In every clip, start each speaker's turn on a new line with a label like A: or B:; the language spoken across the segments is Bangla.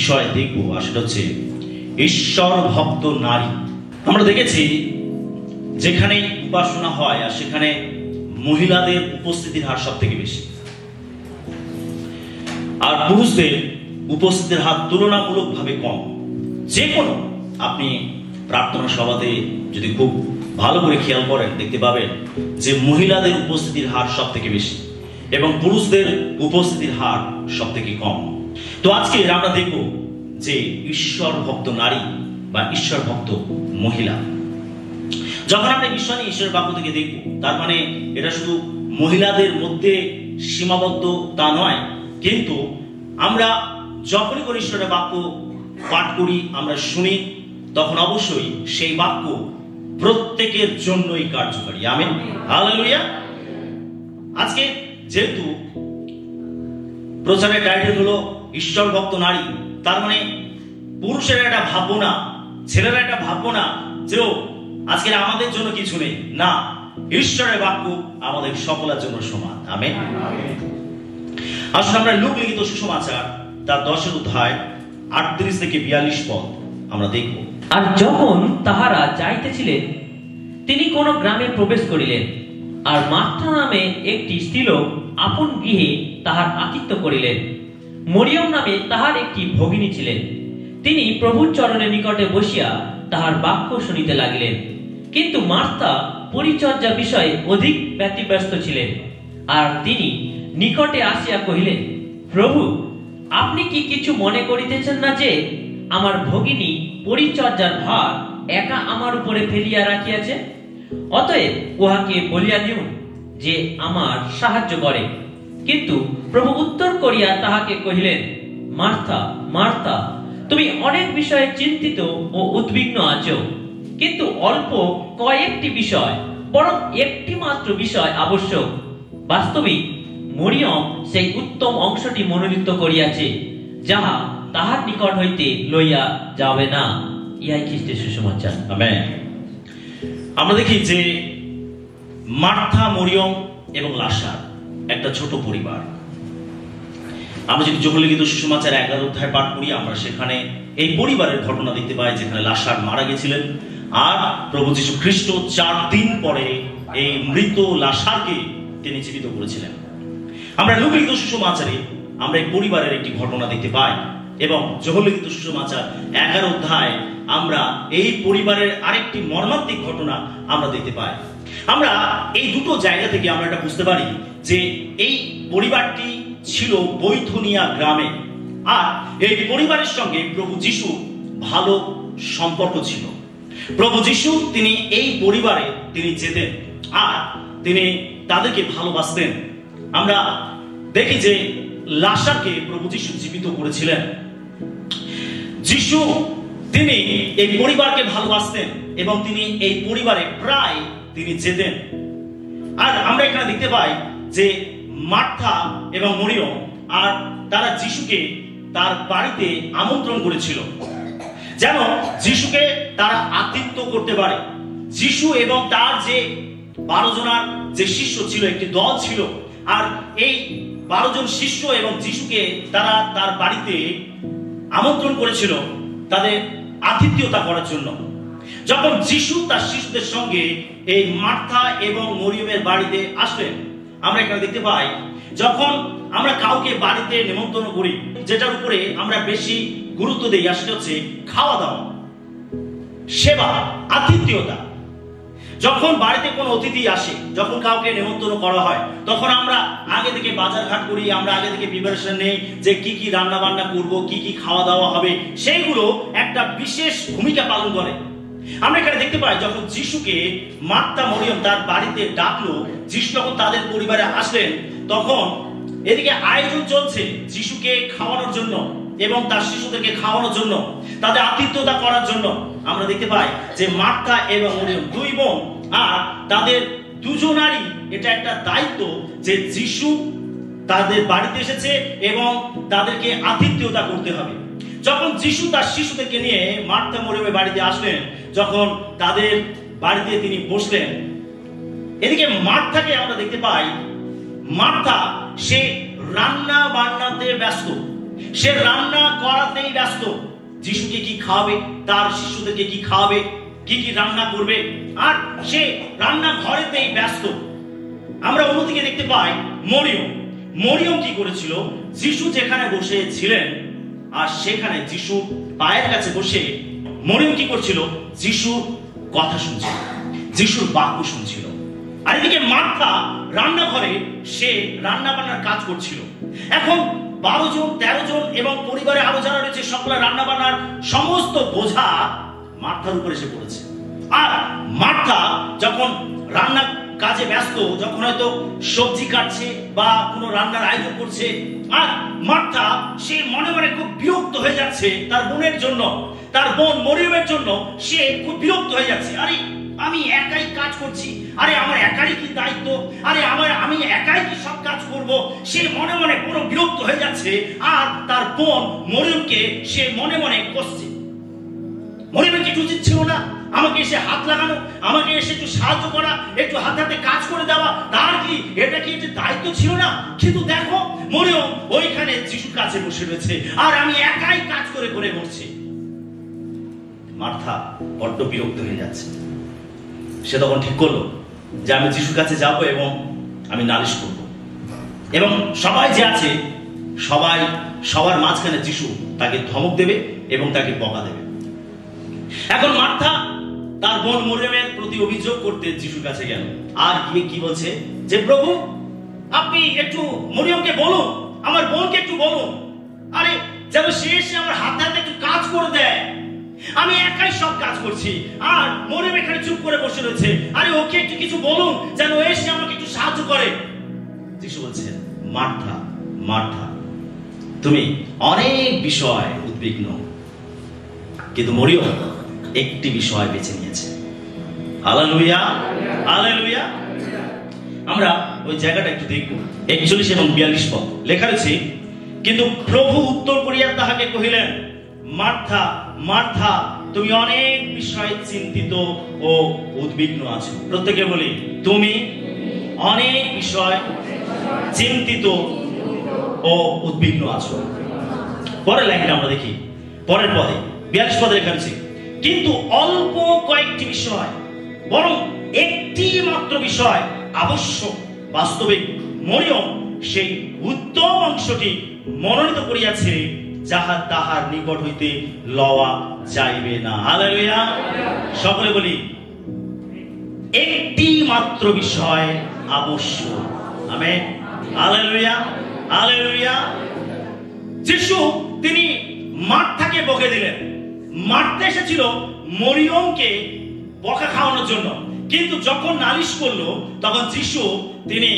A: বিষয় দেখবো, আর সেটা হচ্ছে ঈশ্বর ভক্ত নারী। আমরা দেখেছি যেখানে উপাসনা হয় আর সেখানে মহিলাদের উপস্থিতির হার সব থেকে বেশি, আর পুরুষদের উপস্থিতির হার তুলনামূলকভাবে কম। যে কোনো আপনি প্রার্থনা সভাতে যদি খুব ভালো করে খেয়াল করেন দেখতে পাবেন যে মহিলাদের উপস্থিতির হার সব থেকে বেশি এবং পুরুষদের উপস্থিতির হার সব থেকে কম। তো আজকে আমরা দেখব যে ঈশ্বর ভক্ত নারী বা ঈশ্বর ভক্ত মহিলা। যখন আমরা বিষয় নিয়ে ঈশ্বরের বাক্য থেকে দেখব, তার মানে এটা শুধু মহিলাদের মধ্যে সীমাবদ্ধ তা নয়, কিন্তু আমরা যখনই করে ঈশ্বরের বাক্য পাঠ করি, আমরা শুনি, তখন অবশ্যই সেই বাক্য প্রত্যেকের জন্যই কার্যকারী। Amen, hallelujah. আজকে যেহেতু প্রচারের টাইটেল হলো ঈশ্বর ভক্ত নারী, তার মানে পুরুষেরা এটা ভাববো না, ছেলেরা এটা ভাববো না যে আজকে আমাদের জন্য কিছু নেই। না, ঈশ্বরের বাক্য আমাদের সকলের জন্য সমান। আমেন। আসুন আমরা লূক লিখিত সুসমাচার তার 10 অধ্যায় 38 থেকে 42 পদ আমরা দেখব।
B: আর যখন তাহারা যাইতেছিলেন, তিনি কোন গ্রামে প্রবেশ করিলেন, আর মার্থা নামে একটি স্ত্রীলোক আপন গৃহে তাহার আতিথ্য করিলেন। মরিয়ম নামে তাহার একটি ভগিনী ছিলেন। তিনি প্রভুর চরণের নিকটে বসিয়া তাহার বাক্য শুনিতে লাগিলেন। কিন্তু মার্থা পরিচর্যা বিষয়ে অধিক ব্যতিব্যস্ত ছিলেন। আর তিনি নিকটে আসিয়া কহিলেন, প্রভু, আপনি কি কিছু মনে করিতেছেন না যে আমার ভগিনী পরিচর্যার ভার একা আমার উপরে ফেলিয়া রাখিয়াছে? অতএব উহাকে বলিয়া দিউন যে আমার সাহায্য করে। কিন্তু প্রভু উত্তর করিয়া তাহাকে কহিলেন, মার্থা, মার্থা, তুমি অনেক বিষয়ে চিন্তিত ও উদ্বিগ্ন আছো, কিন্তু অল্প কয়েকটি বিষয়, বরং একটি মাত্র বিষয় আবশ্যক। বাস্তবিক মরিয়ম সেই উত্তম অংশটি মনোনীত করিয়াছে, যাহা তাহার নিকট হইতে লইয়া যাবে না। ইহাই খ্রিস্টের সুসমাচার।
A: আমেন। আমরা দেখি যে মার্থা, মরিয়ম এবং লাসার একটা ছোট পরিবার। আমরা যদি যোহন লিখিত সুসমাচার 11 অধ্যায় পাঠ করি, আমরা সেখানে এই পরিবারের ঘটনা দেখতে পাই, যেখানে লাসার মারা গেছিলেন আর প্রভু যীশু খ্রিস্ট 4 দিন পরে এই মৃত লাসারকে তিনি জীবিত করেছিলেন। আমরা লূক লিখিত সুসমাচারে আমরা এই পরিবারের একটি ঘটনা দেখতে পাই, এবং যোহন লিখিত সুসমাচার 11 অধ্যায় আমরা এই পরিবারের আরেকটি মর্মান্তিক ঘটনা আমরা দেখতে পাই। আমরা এই দুটো জায়গা থেকে আমরা এটা বুঝতে পারি যে এই পরিবারটি ছিল বৈথনিয়া গ্রামে, আর এই পরিবারের সঙ্গে প্রভু যীশু ভালো সম্পর্ক ছিল। প্রভু যীশু তিনি এই পরিবারে তিনি যেতেন আর তিনি তাদেরকে ভালোবাসতেন। আমরা দেখি যে লাসারকে প্রভু যীশু জীবিত করেছিলেন। যীশু তিনি এই পরিবারকে ভালোবাসতেন এবং তিনি এই পরিবারে প্রায় তিনি যেতেন। আর আমরা এখানে দেখতে পাই যে মার্থা এবং মরিয়ম আর তারা যীশুকে তার বাড়িতে আমন্ত্রণ করেছিল, যেন যীশুকে তারা আতিথ্য করতে পারে। যীশু এবং তার যে 12 জনার যে শিষ্য ছিল, একটি দল ছিল, আর এই 12 জন শিষ্য এবং যীশুকে তারা তার বাড়িতে আমন্ত্রণ করেছিল তাদের আতিথ্যতা করার জন্য। যখন যীশু তার শিশুদের সঙ্গে এই মার্থা এবং মরিয়মের বাড়িতে আসলেন, আমরা এখানে দেখতে পাই যখন আমরা কাউকে বাড়িতে নিমন্ত্রণ করি, যেটার উপরে আমরা বেশি গুরুত্ব দিই, সেটা হচ্ছে খাওয়া দাওয়া, সেবা, আতিথ্যতা। যখন বাড়িতে কোনো অতিথি আসে, যখন কাউকে নিমন্ত্রণ করা হয়, তখন আমরা আগে থেকে বাজার ঘাট করি, আমরা আগে থেকে প্রিপারেশন নেই যে কি কি রান্না বান্না করব, কি কি খাওয়া দাওয়া হবে, সেইগুলো একটা বিশেষ ভূমিকা পালন করে। আমরা এখানে দেখতে পাই যখন যীশুকে মার্থা মরিয়ম তার বাড়িতে ডাকলো, যীশু যখন তাদের পরিবারে আসলেন, তখন এদিকে আয়োজন চলছে যীশুকে খাওয়ানোর জন্য এবং তার শিশুদেরকে খাওয়ানোর জন্য, তাদের আতিথ্যতা করার জন্য। আমরা দেখতে পাই যে মার্থা এবং মরিয়ম 2 বোন আর তাদের 2 জনারই এটা একটা দায়িত্ব যে যীশু তাদের বাড়িতে এসেছে এবং তাদেরকে আতিথ্যতা করতে হবে। যখন যীশু তার শিশুদেরকে নিয়ে মার্থা মরিয়মের বাড়িতে আসলেন, যখন তাদের বাড়িতে তিনি বসলেন, এদিকে মার্থাকে আমরা দেখতে পাই, মার্থা সে রান্না বান্নাতে ব্যস্ত। সে রান্না করাতেই ব্যস্ত। যিশুকে কি খাওয়াবে, তার শিশুদেরকে কি খাওয়াবে, কি কি রান্না করবে, আর সে রান্না ঘরেতেই ব্যস্ত। আমরা অন্যদিকে দেখতে পাই মরিয়ম কি করেছিল, যিশু যেখানে বসে ছিলেন আর সেখানে যিশুর পায়ের কাছে বসে মরিয়ম কি করছিল, যিশুর কথা শুনছিল, যিশুর বাক্য শুনছিল। আর এদিকে মার্থা রান্নাঘরে সে রান্না বান্নার কাজ করছিল। এখন 12 জন 13 জন এবং পরিবারে আরো যারা রয়েছে সকলের রান্না বান্নার সমস্ত বোঝা মার্থার উপরে এসে পড়েছে। আর মার্থা যখন রান্না কাজে ব্যস্ত, যখন হয়তো সবজি কাটছে বা কোনো রান্নার আয়োজন করছে, আর মার্থা সে মনে মনে খুব বিরক্ত হয়ে যাচ্ছে তার বোনের জন্য, তার বোন মরিয়মের জন্য সে খুব বিরক্ত হয়ে যাচ্ছে। আরে আমি একাই কাজ করছি, আরে আমার একাই কি দায়িত্ব, আরে আমি একাই কি সব কাজ করব, সে মনে মনে পুরো বিরক্ত হয়ে যাচ্ছে। আর তার বোন মরিয়মকে সে মনে মনে কষছে। মরিয়মের কি উচিত ছিল না আমাকে এসে হাত লাগানো, আমাকে এসে একটু সাহায্য করা, একটু হাতে হাতে কাজ করে দেওয়া? তার কি এটা কি একটু দায়িত্ব ছিল না? কিন্তু দেখো মরিয়ম ওইখানে যিশুর কাছে বসে রয়েছে আর আমি একাই কাজ করে করে বসছি। মার্থা বড্ড বিরক্ত হয়ে যাচ্ছে। সে তখন ঠিক করলো যে আমি যিশুর কাছে যাব এবং আমি নালিশ করব, এবং সবাই যে আছে সবার মাঝখানে যিশু তাকে ধমক দেবে এবং তাকে বকা দেবে। এখন মার্থা তার বোন মরিয়মের প্রতি অভিযোগ করতে যিশুর কাছে গেল, আর গিয়ে কি বলছে যে প্রভু আপনি একটু মরিয়মকে বলুন, আমার বোনকে একটু বলুন, আরে যেন সে এসে আমার হাতে হাতে একটু কাজ করে দেয়। আমি একাই সব কাজ করছি আর মরিয়ম এখানে চুপ করে বসে রয়েছে, আরে ওকে একটু কিছু বলুন যেন এসে আমাকে একটু সাহায্য করে। যিশু বলছেন, মার্থা মার্থা, তুমি অনেক বিষয় উদ্বিগ্ন, কিন্তু মরিয়ম একটি বিষয় বেছে নিয়েছে। Hallelujah hallelujah. আমরা ওই জায়গাটা একটু দেখব। 41 এবং 42 পদ লেখা রয়েছে, কিন্তু প্রভু উত্তর করিয়া তাহাকে কহিলেন, মার্থা মার্থা, তুমি অনেক বিষয়ে চিন্তিত ও উদ্বিগ্ন আছো। প্রত্যেকে বলি, তুমি অনেক বিষয় চিন্তিত ও উদ্বিগ্ন আছো। পরের লাইনটা আমরা দেখি, পরের পদে 42 পদে লেখা রয়েছে, কিন্তু অল্প কয়েকটি বিষয়, বরং একটি মাত্র বিষয় আবশ্যক। বাস্তবিক মরিয়ম সেই উত্তম অংশটি মনোনীত করিয়াছে, যাহা তাহার নিকট হইতে লওয়া যাইবে না। হালেলুয়া। সকলে বলি, একটি মাত্র বিষয় আবশ্যক। আমেন। Hallelujah hallelujah. যিশু তিনি মার্থাকে বকে দিলেন। মার্থা এসেছিল মরিয়মকে বকা খাওয়ানোর জন্য, কিন্তু যখন নালিশ করলো তখন যিশু তিনি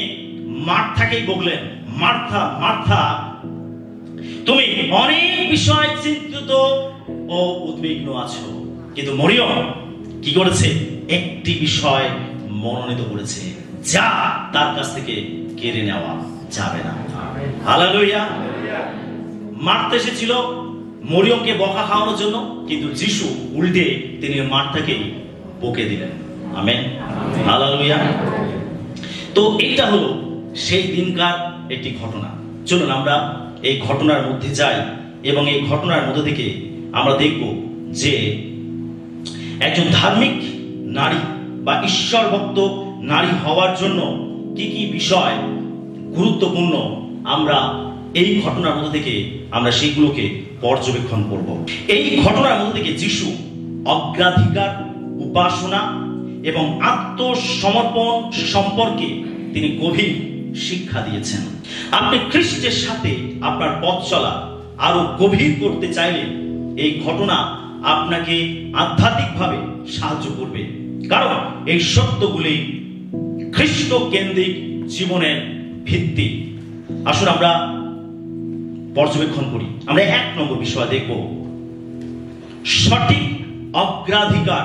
A: মার্থাকেই বকলেন, মার্থা মার্থা, তুমি অনেক বিষয় চিন্তিত ও উদ্বিগ্ন আছো, কিন্তু মরিয়ম কি করেছে, একটি বিষয় মনোনীত করেছে, যা তার কাছ থেকে কেড়ে নেওয়া যাবে না। হালেলুয়া। মার্থা এসেছিল মরিয়মকে বকা খাওয়ানোর জন্য, কিন্তু যিশু উল্টে তিনি মার্থাকে বকে দিলেন। আমেন। হালেলুয়া। তো এইটা হলো সেই দিনকার একটি ঘটনা। চলুন আমরা এই ঘটনার মধ্যে যাই এবং এই ঘটনার মধ্যে থেকে আমরা দেখব যে একজন ধার্মিক নারী বা ঈশ্বর ভক্ত নারী হওয়ার জন্য কি কি বিষয় গুরুত্বপূর্ণ, আমরা এই ঘটনার মধ্যে থেকে আমরা সেইগুলোকে পর্যবেক্ষণ করব। এই ঘটনার মধ্যে থেকে যিশু অগ্রাধিকার, উপাসনা এবং আত্মসমর্পণ সম্পর্কে তিনি গভীর শিক্ষা দিয়েছেন। আপনি খ্রিস্টের সাথে আপনার পথ চলা আরো গভীর করতে চাইলে এই ঘটনা আপনাকে আধ্যাত্মিকভাবে সাহায্য করবে, কারণ এই সত্যগুলি খ্রিস্ট কেন্দ্রিক জীবনের ভিত্তি। আসুন আমরা পর্যবেক্ষণ করি। আমরা 1 নম্বর বিষয় দেখব, সঠিক অগ্রাধিকার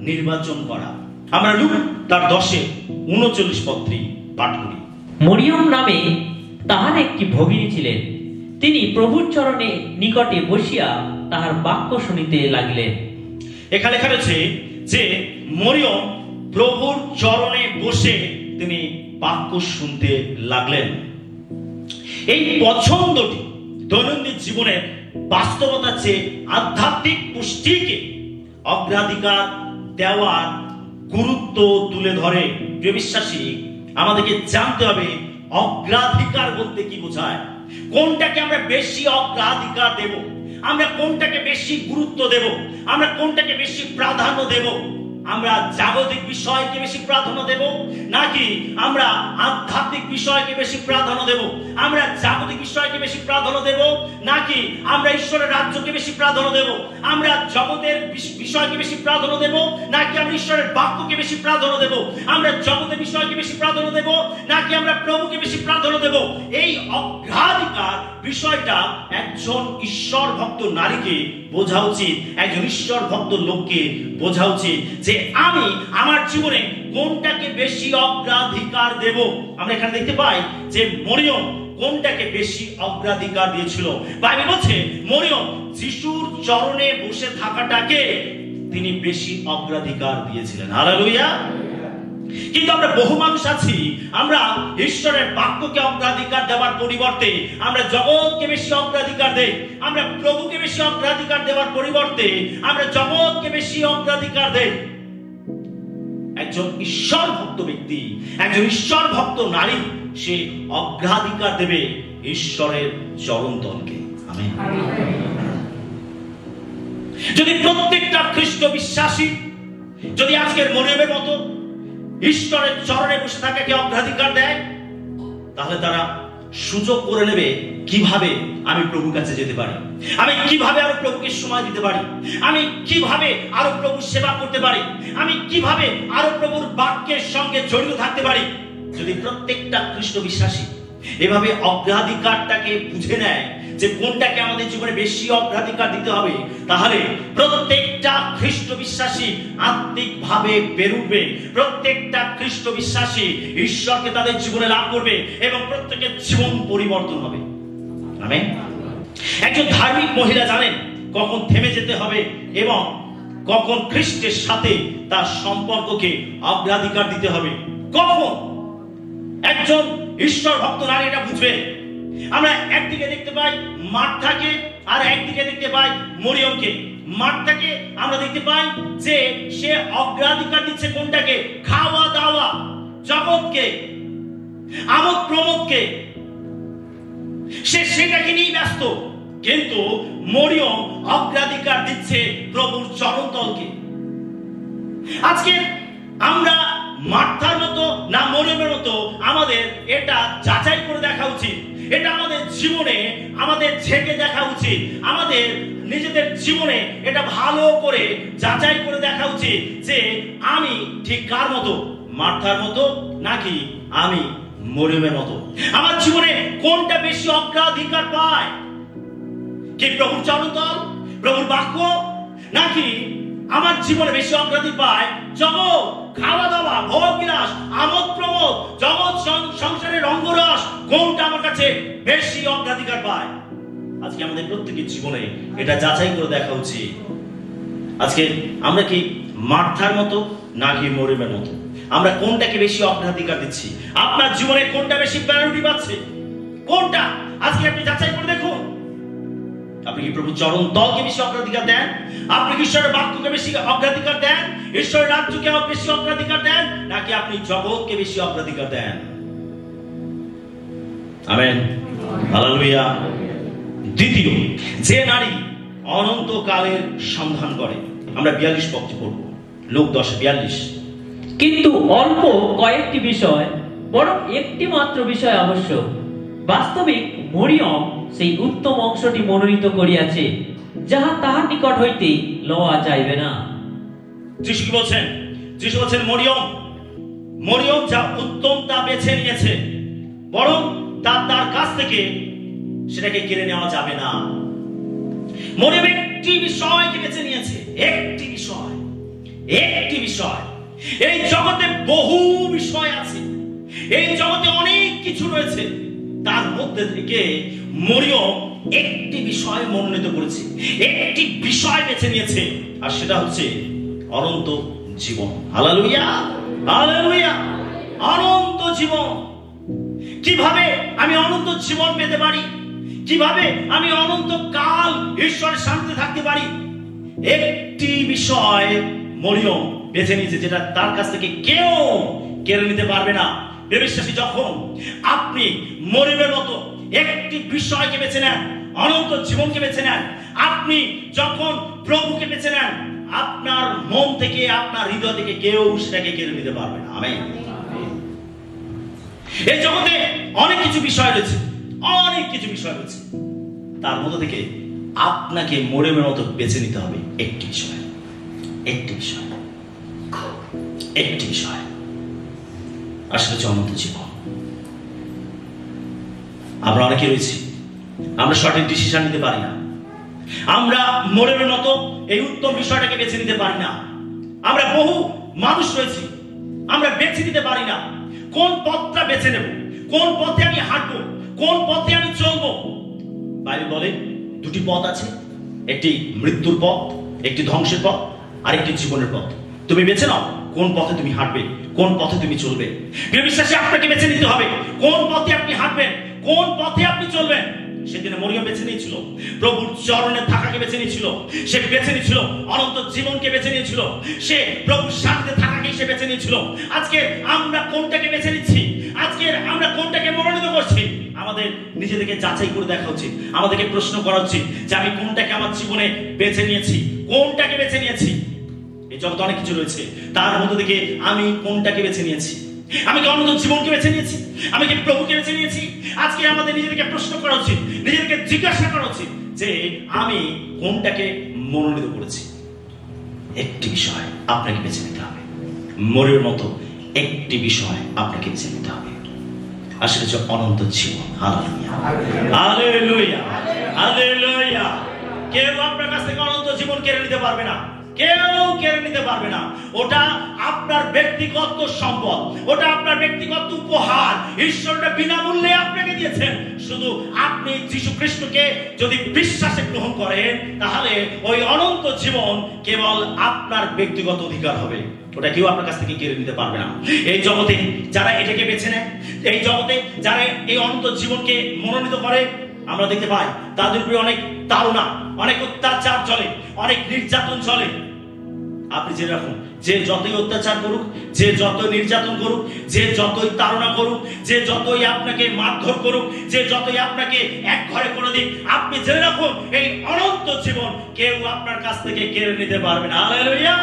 A: নির্বাচন করা। আমরা লুক তার 10:39 পদটি পাঠ করি।
B: মরিয়ম নামে তাহার একটি ভগিনী ছিলেন, তিনি প্রভুর চরণে নিকটে বসিয়া তাহার বাক্য শুনিতে লাগিলেন।
A: এখানে লেখা রয়েছে যে মরিয়ম প্রভুর চরণে বসে তিনি বাক্য শুনতে লাগলেন। এই পছন্দটি দৈনন্দিন জীবনের বাস্তবতার চেয়ে আধ্যাত্মিক পুষ্টিকে অগ্রাধিকার দেওয়ার গুরুত্ব তুলে ধরে। প্রিয় বিশ্বাসী, আমাদেরকে জানতে হবে অগ্রাধিকার বলতে কি বোঝায়, কোনটাকে আমরা বেশি অগ্রাধিকার দেব, আমরা কোনটাকে বেশি গুরুত্ব দেব, আমরা কোনটাকে বেশি প্রাধান্য দেব। আমরা জাগতিক বিষয়কে বেশি প্রাধান্য দেব নাকি আমরা আধ্যাত্মিক বিষয়কে বেশি প্রাধান্য দেব? আমরা জাগতিক বিষয়কে বেশি প্রাধান্য দেব নাকি আমরা ঈশ্বরের রাজ্যকে বেশি প্রাধান্য দেব? আমরা জগতের বিষয়কে বেশি প্রাধান্য দেব নাকি আমরা ঈশ্বরের বাক্যকে বেশি প্রাধান্য দেব? আমরা জগতের বিষয়কে বেশি প্রাধান্য দেব নাকি আমরা প্রভুকে বেশি প্রাধান্য দেব? এই অগ্রাধিকার বিষয়টা একজন ঈশ্বর ভক্ত নারীকে বোঝা উচিত, একজন ঈশ্বর ভক্ত লোককে বোঝা উচিত যে আমি আমার জীবনে কোনটাকে বেশি অগ্রাধিকার দেব। আমরা এখানে দেখতে পাই যে মরিয়ম কোনটাকে বেশি অগ্রাধিকার দিয়েছিল। বাইবেল বলছে মরিয়ম যিশুর চরণে বসে থাকাটাকে তিনি বেশি অগ্রাধিকার দিয়েছিলেন। হালেলুয়া। কিন্তু আমরা বহু মানুষ আছি, আমরা ঈশ্বরের বাক্যকে অগ্রাধিকার দেওয়ার পরিবর্তে আমরা জগৎকে বেশি অগ্রাধিকার দেই, আমরা প্রভুকে বেশি অগ্রাধিকার দেওয়ার পরিবর্তে আমরা জগৎকে বেশি অগ্রাধিকার দেই। একজন ঈশ্বর ভক্ত ব্যক্তি, একজন ঈশ্বর ভক্ত নারী, সে অগ্রাধিকার দেবে ঈশ্বরের চরণতলকে। আমেন। যদি প্রত্যেকটা খ্রিস্ট বিশ্বাসী যদি আজকের মরিয়মের মতো ঈশ্বরের চরণে বসে থাকাকে অগ্রাধিকার দেয়, তাহলে তারা সুযোগ করে নেবে কিভাবে আমি প্রভুর কাছে যেতে পারি, আমি কিভাবে আরো প্রভুকে সময় দিতে পারি, আমি কিভাবে আরো প্রভুর সেবা করতে পারি, আমি কিভাবে আরো প্রভুর বাক্যের সঙ্গে জড়িত থাকতে পারি। যদি প্রত্যেকটা খ্রিস্ট বিশ্বাসী এভাবে অগ্রাধিকারটাকে বুঝে নেয় যে কোনটাকে আমাদের জীবনে বেশি অগ্রাধিকার দিতে হবে, তাহলে প্রত্যেকটা খ্রিস্ট বিশ্বাসী আত্মিকভাবে বের উঠবে, প্রত্যেকটা খ্রিস্ট বিশ্বাসী ঈশ্বরকে তাদের জীবনে লাভ করবে এবং প্রত্যেকের জীবন পরিবর্তন হবে। আমেন। একজন ধার্মিক মহিলা জানেন কখন থেমে যেতে হবে এবং কখন খ্রিস্টের সাথে তার সম্পর্ককে অগ্রাধিকার দিতে হবে। কখন একজন ঈশ্বর ভক্ত নারী এটা বুঝবে। আমরা একদিকে দেখতে পাই মার্থাকে আর একদিকে দেখতে পাই মরিয়মকে। মার্থাকে আমরা দেখতে পাই যে সে অগ্রাধিকার দিচ্ছে কোনটাকে? খাওয়া দাওয়া, জগৎকে, আমোদ প্রমোদকে, সে সেটাকে নিয়ে ব্যস্ত। কিন্তু মরিয়ম অগ্রাধিকার দিচ্ছে প্রভুর চরণতলকে। আজকে আমরা মার্থার মতো না মরিয়মের মতো আমাদের এটা যাচাই করে দেখা উচিত, এটা আমাদের জীবনে আমাদের ঝেঁকে দেখা উচিত, আমাদের নিজেদের জীবনে এটা ভালো করে যাচাই করে দেখা উচিত যে আমি ঠিক কার মতো, মার্থার মতো নাকি আমি মরিয়মের মতো। আমার জীবনে কোনটা বেশি অগ্রাধিকার পায়? কি প্রভুর চরণতল, প্রভুর বাক্য, নাকি আমার জীবনে বেশি অগ্রাধিকার পায় জগৎ, খাওয়া দাওয়া, ভোগ বিলাস, আমোদ প্রমোদ, জগৎ সংসারের রঙ্গরস? কোনটা আমার কাছে বেশি অগ্রাধিকার পায়? আজকে আমাদের প্রত্যেকের জীবনে এটা যাচাই করে দেখা উচিত। আজকে আমরা কি মার্থার মতো নাকি মরিয়মের মতো? আমরা কোনটাকে বেশি অগ্রাধিকার দিচ্ছি? আপনার জীবনে কোনটা বেশি প্রায়োরিটি পাচ্ছে? কোনটা? আজকে আপনি যাচাই করে দেখুন। আপনি কি প্রভু চরণ তলকে বেশি অগ্রাধিকার দেন? আপনি কি ঈশ্বরের বাক্যকে বেশি অগ্রাধিকার দেন? ঈশ্বরের রাজ্যকে বেশি অগ্রাধিকার দেন নাকি আপনি জগৎকে বেশি অগ্রাধিকার দেন? আমেন। হালেলুয়া। দ্বিতীয়, যে নারী অনন্তকালের সন্ধান করে। আমরা 42 পদটি পড়ব, লোক 10:42।
B: কিন্তু অল্প কয়েকটি বিষয়, বরং একটি মাত্র বিষয় আবশ্যক। বাস্তবিক মরিয়ম সেই উত্তম অংশটি মনোনীত করিয়াছে, যাহা তাহার নিকট হইতে লওয়া যাইবে না।
A: যিশু কি বলছেন? যিশু বলছেন মরিয়ম যা উত্তম তা বেছে নিয়েছে, বরং তার কাছ থেকে সেটাকে কেড়ে নেওয়া যাবে না। মরিয়ম একটি বিষয়কে বেছে নিয়েছে, একটি বিষয়। এই জগতে বহু বিষয় আছে, এই জগতে অনেক কিছু রয়েছে, তার মধ্যে থেকে মরিয়ম একটি বিষয় মনোনীত করেছে, একটি বিষয় বেছে নিয়েছে, আর সেটা হচ্ছে অনন্ত জীবন। Hallelujah, hallelujah. অনন্ত জীবন। কিভাবে আমি অনন্ত জীবন পেতে পারি? কিভাবে আমি অনন্তকাল ঈশ্বরের শান্তিতে থাকতে পারি? একটি বিষয় মরিয়ম বেছে নিয়েছে, যেটা তার কাছ থেকে কেউ কেড়ে নিতে পারবে না। বিশ্বাসী, যখন আপনি মরিয়মের মতো একটি বিষয়কে বেছে নেন, অনন্ত জীবনকে বেছে নেন, আপনি যখন প্রভুকে বেছে নেন, আপনার মন থেকে, আপনার হৃদয় থেকে কেউ সেটাকে কেড়ে নিতে পারবে না। আমেন। এই জগতে অনেক কিছু বিষয় রয়েছে, অনেক কিছু বিষয় রয়েছে, তার মধ্যে থেকে আপনাকে মরিয়মের মতো বেছে নিতে হবে একটি বিষয়, একটি বিষয়, একটি বিষয়। আসলে অনন্ত জীবন। আমরা অনেকে রয়েছি, আমরা সঠিক ডিসিশন নিতে পারি না। আমরা মরিয়মের মতো এই উত্তম বিষয়টাকে বেছে নিতে পারি না। আমরা বহু মানুষ রয়েছি, আমরা বেছে নিতে পারি না কোন পথটা বেছে নেব, কোন পথে আমি হাঁটবো, কোন পথে আমি চলবো। বাইবেল বলে দুটি পথ আছে, একটি মৃত্যুর পথ, একটি ধ্বংসের পথ, আর একটি জীবনের পথ। তুমি বেছে নাও কোন পথে তুমি হাঁটবে, কোন পথে তুমি চলবে। প্রিয় বিশ্বাসী, আপনাকে বেছে নিতে হবে কোন পথে আপনি হাঁটবেন, কোন পথে আপনি চলবেন। সেদিনে মরিয়ম বেছে নিয়েছিল প্রভুর চরণে থাকাকে, বেছে নিয়েছিল সে, বেছে নিয়েছিল অনন্ত জীবনকে, বেছে নিয়েছিল সে প্রভুর শান্তিতে থাকাকে সে বেছে নিয়েছিল। আজকে আমরা কোনটাকে বেছে নিচ্ছি? আজকে আমরা কোনটাকে মনোনীত করছি? আমাদের নিজেদেরকে যাচাই করে দেখা উচিত, আমাদেরকে প্রশ্ন করা উচিত যে আমি কোনটাকে আমার জীবনে বেছে নিয়েছি, কোনটাকে বেছে নিয়েছি। এই জগতে অনেক কিছু রয়েছে, তার মধ্যে থেকে আমি কোনটাকে বেছে নিয়েছি? আমি কি অনন্ত জীবনকে বেছে নিয়েছি? আমি কি প্রভুকে বেছে নিয়েছি? আজকে আমাদের নিজেদেরকে প্রশ্ন করা উচিত, নিজেদেরকে জিজ্ঞাসা করা উচিত যে আমি কোনটাকে মনোনীত করেছি। একটি বিষয় আপনাকে বেছে নিতে হবে, মরিয়মের মতো একটি বিষয় আপনাকে বেছে নিতে হবে। আসলে যে অনন্ত জীবন। Hallelujah, hallelujah, hallelujah. কেউ আপনার কাছ থেকে অনন্ত জীবন কেড়ে নিতে পারবে না, কেউ কেড়ে নিতে পারবে না। ওটা আপনার ব্যক্তিগত সম্পদ, ওটা আপনার ব্যক্তিগত উপহার। ঈশ্বরটা বিনামূল্যে আপনাকে দিয়েছেন। শুধু আপনি যীশু খ্রিস্টকে যদি বিশ্বাসে গ্রহণ করেন, তাহলে ওই অনন্ত জীবন কেবল আপনার ব্যক্তিগত অধিকার হবে, ওটা কেউ আপনার কাছ থেকে কেড়ে নিতে পারবে না। এই জগতে যারা এটাকে বেছে নেয়, এই জগতে যারা এই অনন্ত জীবনকে মনোনীত করে, আমরা দেখতে পাই তাদের উপরে অনেক তাড়না, অনেক অত্যাচার চলে, অনেক নির্যাতন চলে। আপনি জেনে রাখুন, যে যতই অত্যাচার করুক, যে যতই নির্যাতন করুক, যে যতই তাড়না করুক, যে যতই আপনাকে মারধর করুক, যে যতই আপনাকে এক ঘরে করে দিক, আপনি জেনে রাখুন এই অনন্ত জীবন কেউ আপনার কাছ থেকে কেড়ে নিতে পারবে না। হালেলুয়া।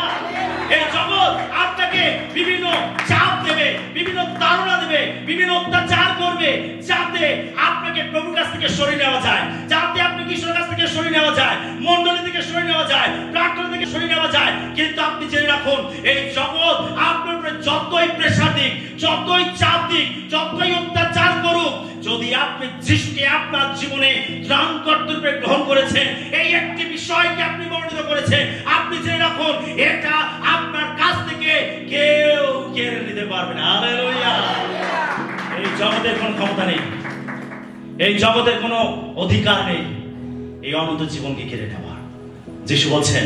A: এই জগৎ আপনাকে বিভিন্ন চাপ দেবে, বিভিন্ন তাড়না দেবে, বিভিন্ন অত্যাচার করবে, যাতে আপনাকে প্রভুর কাছ থেকে সরিয়ে নেওয়া যায়, যাতে আপনাকে ঈশ্বরের কাছ থেকে সরিয়ে নেওয়া যায়, মণ্ডলী থেকে সরিয়ে নেওয়া যায়, প্রার্থনা থেকে সরিয়ে নেওয়া যায়। কিন্তু আপনি জেনে রাখুন, এই জগৎ আপনার উপরে যতই প্রেসার দিক, যতই চাপ দিক, যতই অত্যাচার করুক, যদি আপনি যিশুকে আপনার জীবনে ত্রাণকর্তা রূপে গ্রহণ করেছেন, এই একটি বিষয়কে আপনি মনোনীত করেছেন, আপনি জেনে রাখুন এটা আপনার কাছ থেকে কেউ কেড়ে নিতে পারবে না। হালেলুয়া। এই জগতের কোনো ক্ষমতা নেই, এই জগতের কোনো অধিকার নেই এই অনন্ত জীবনকে কেড়ে নেওয়ার। যিশু বলছেন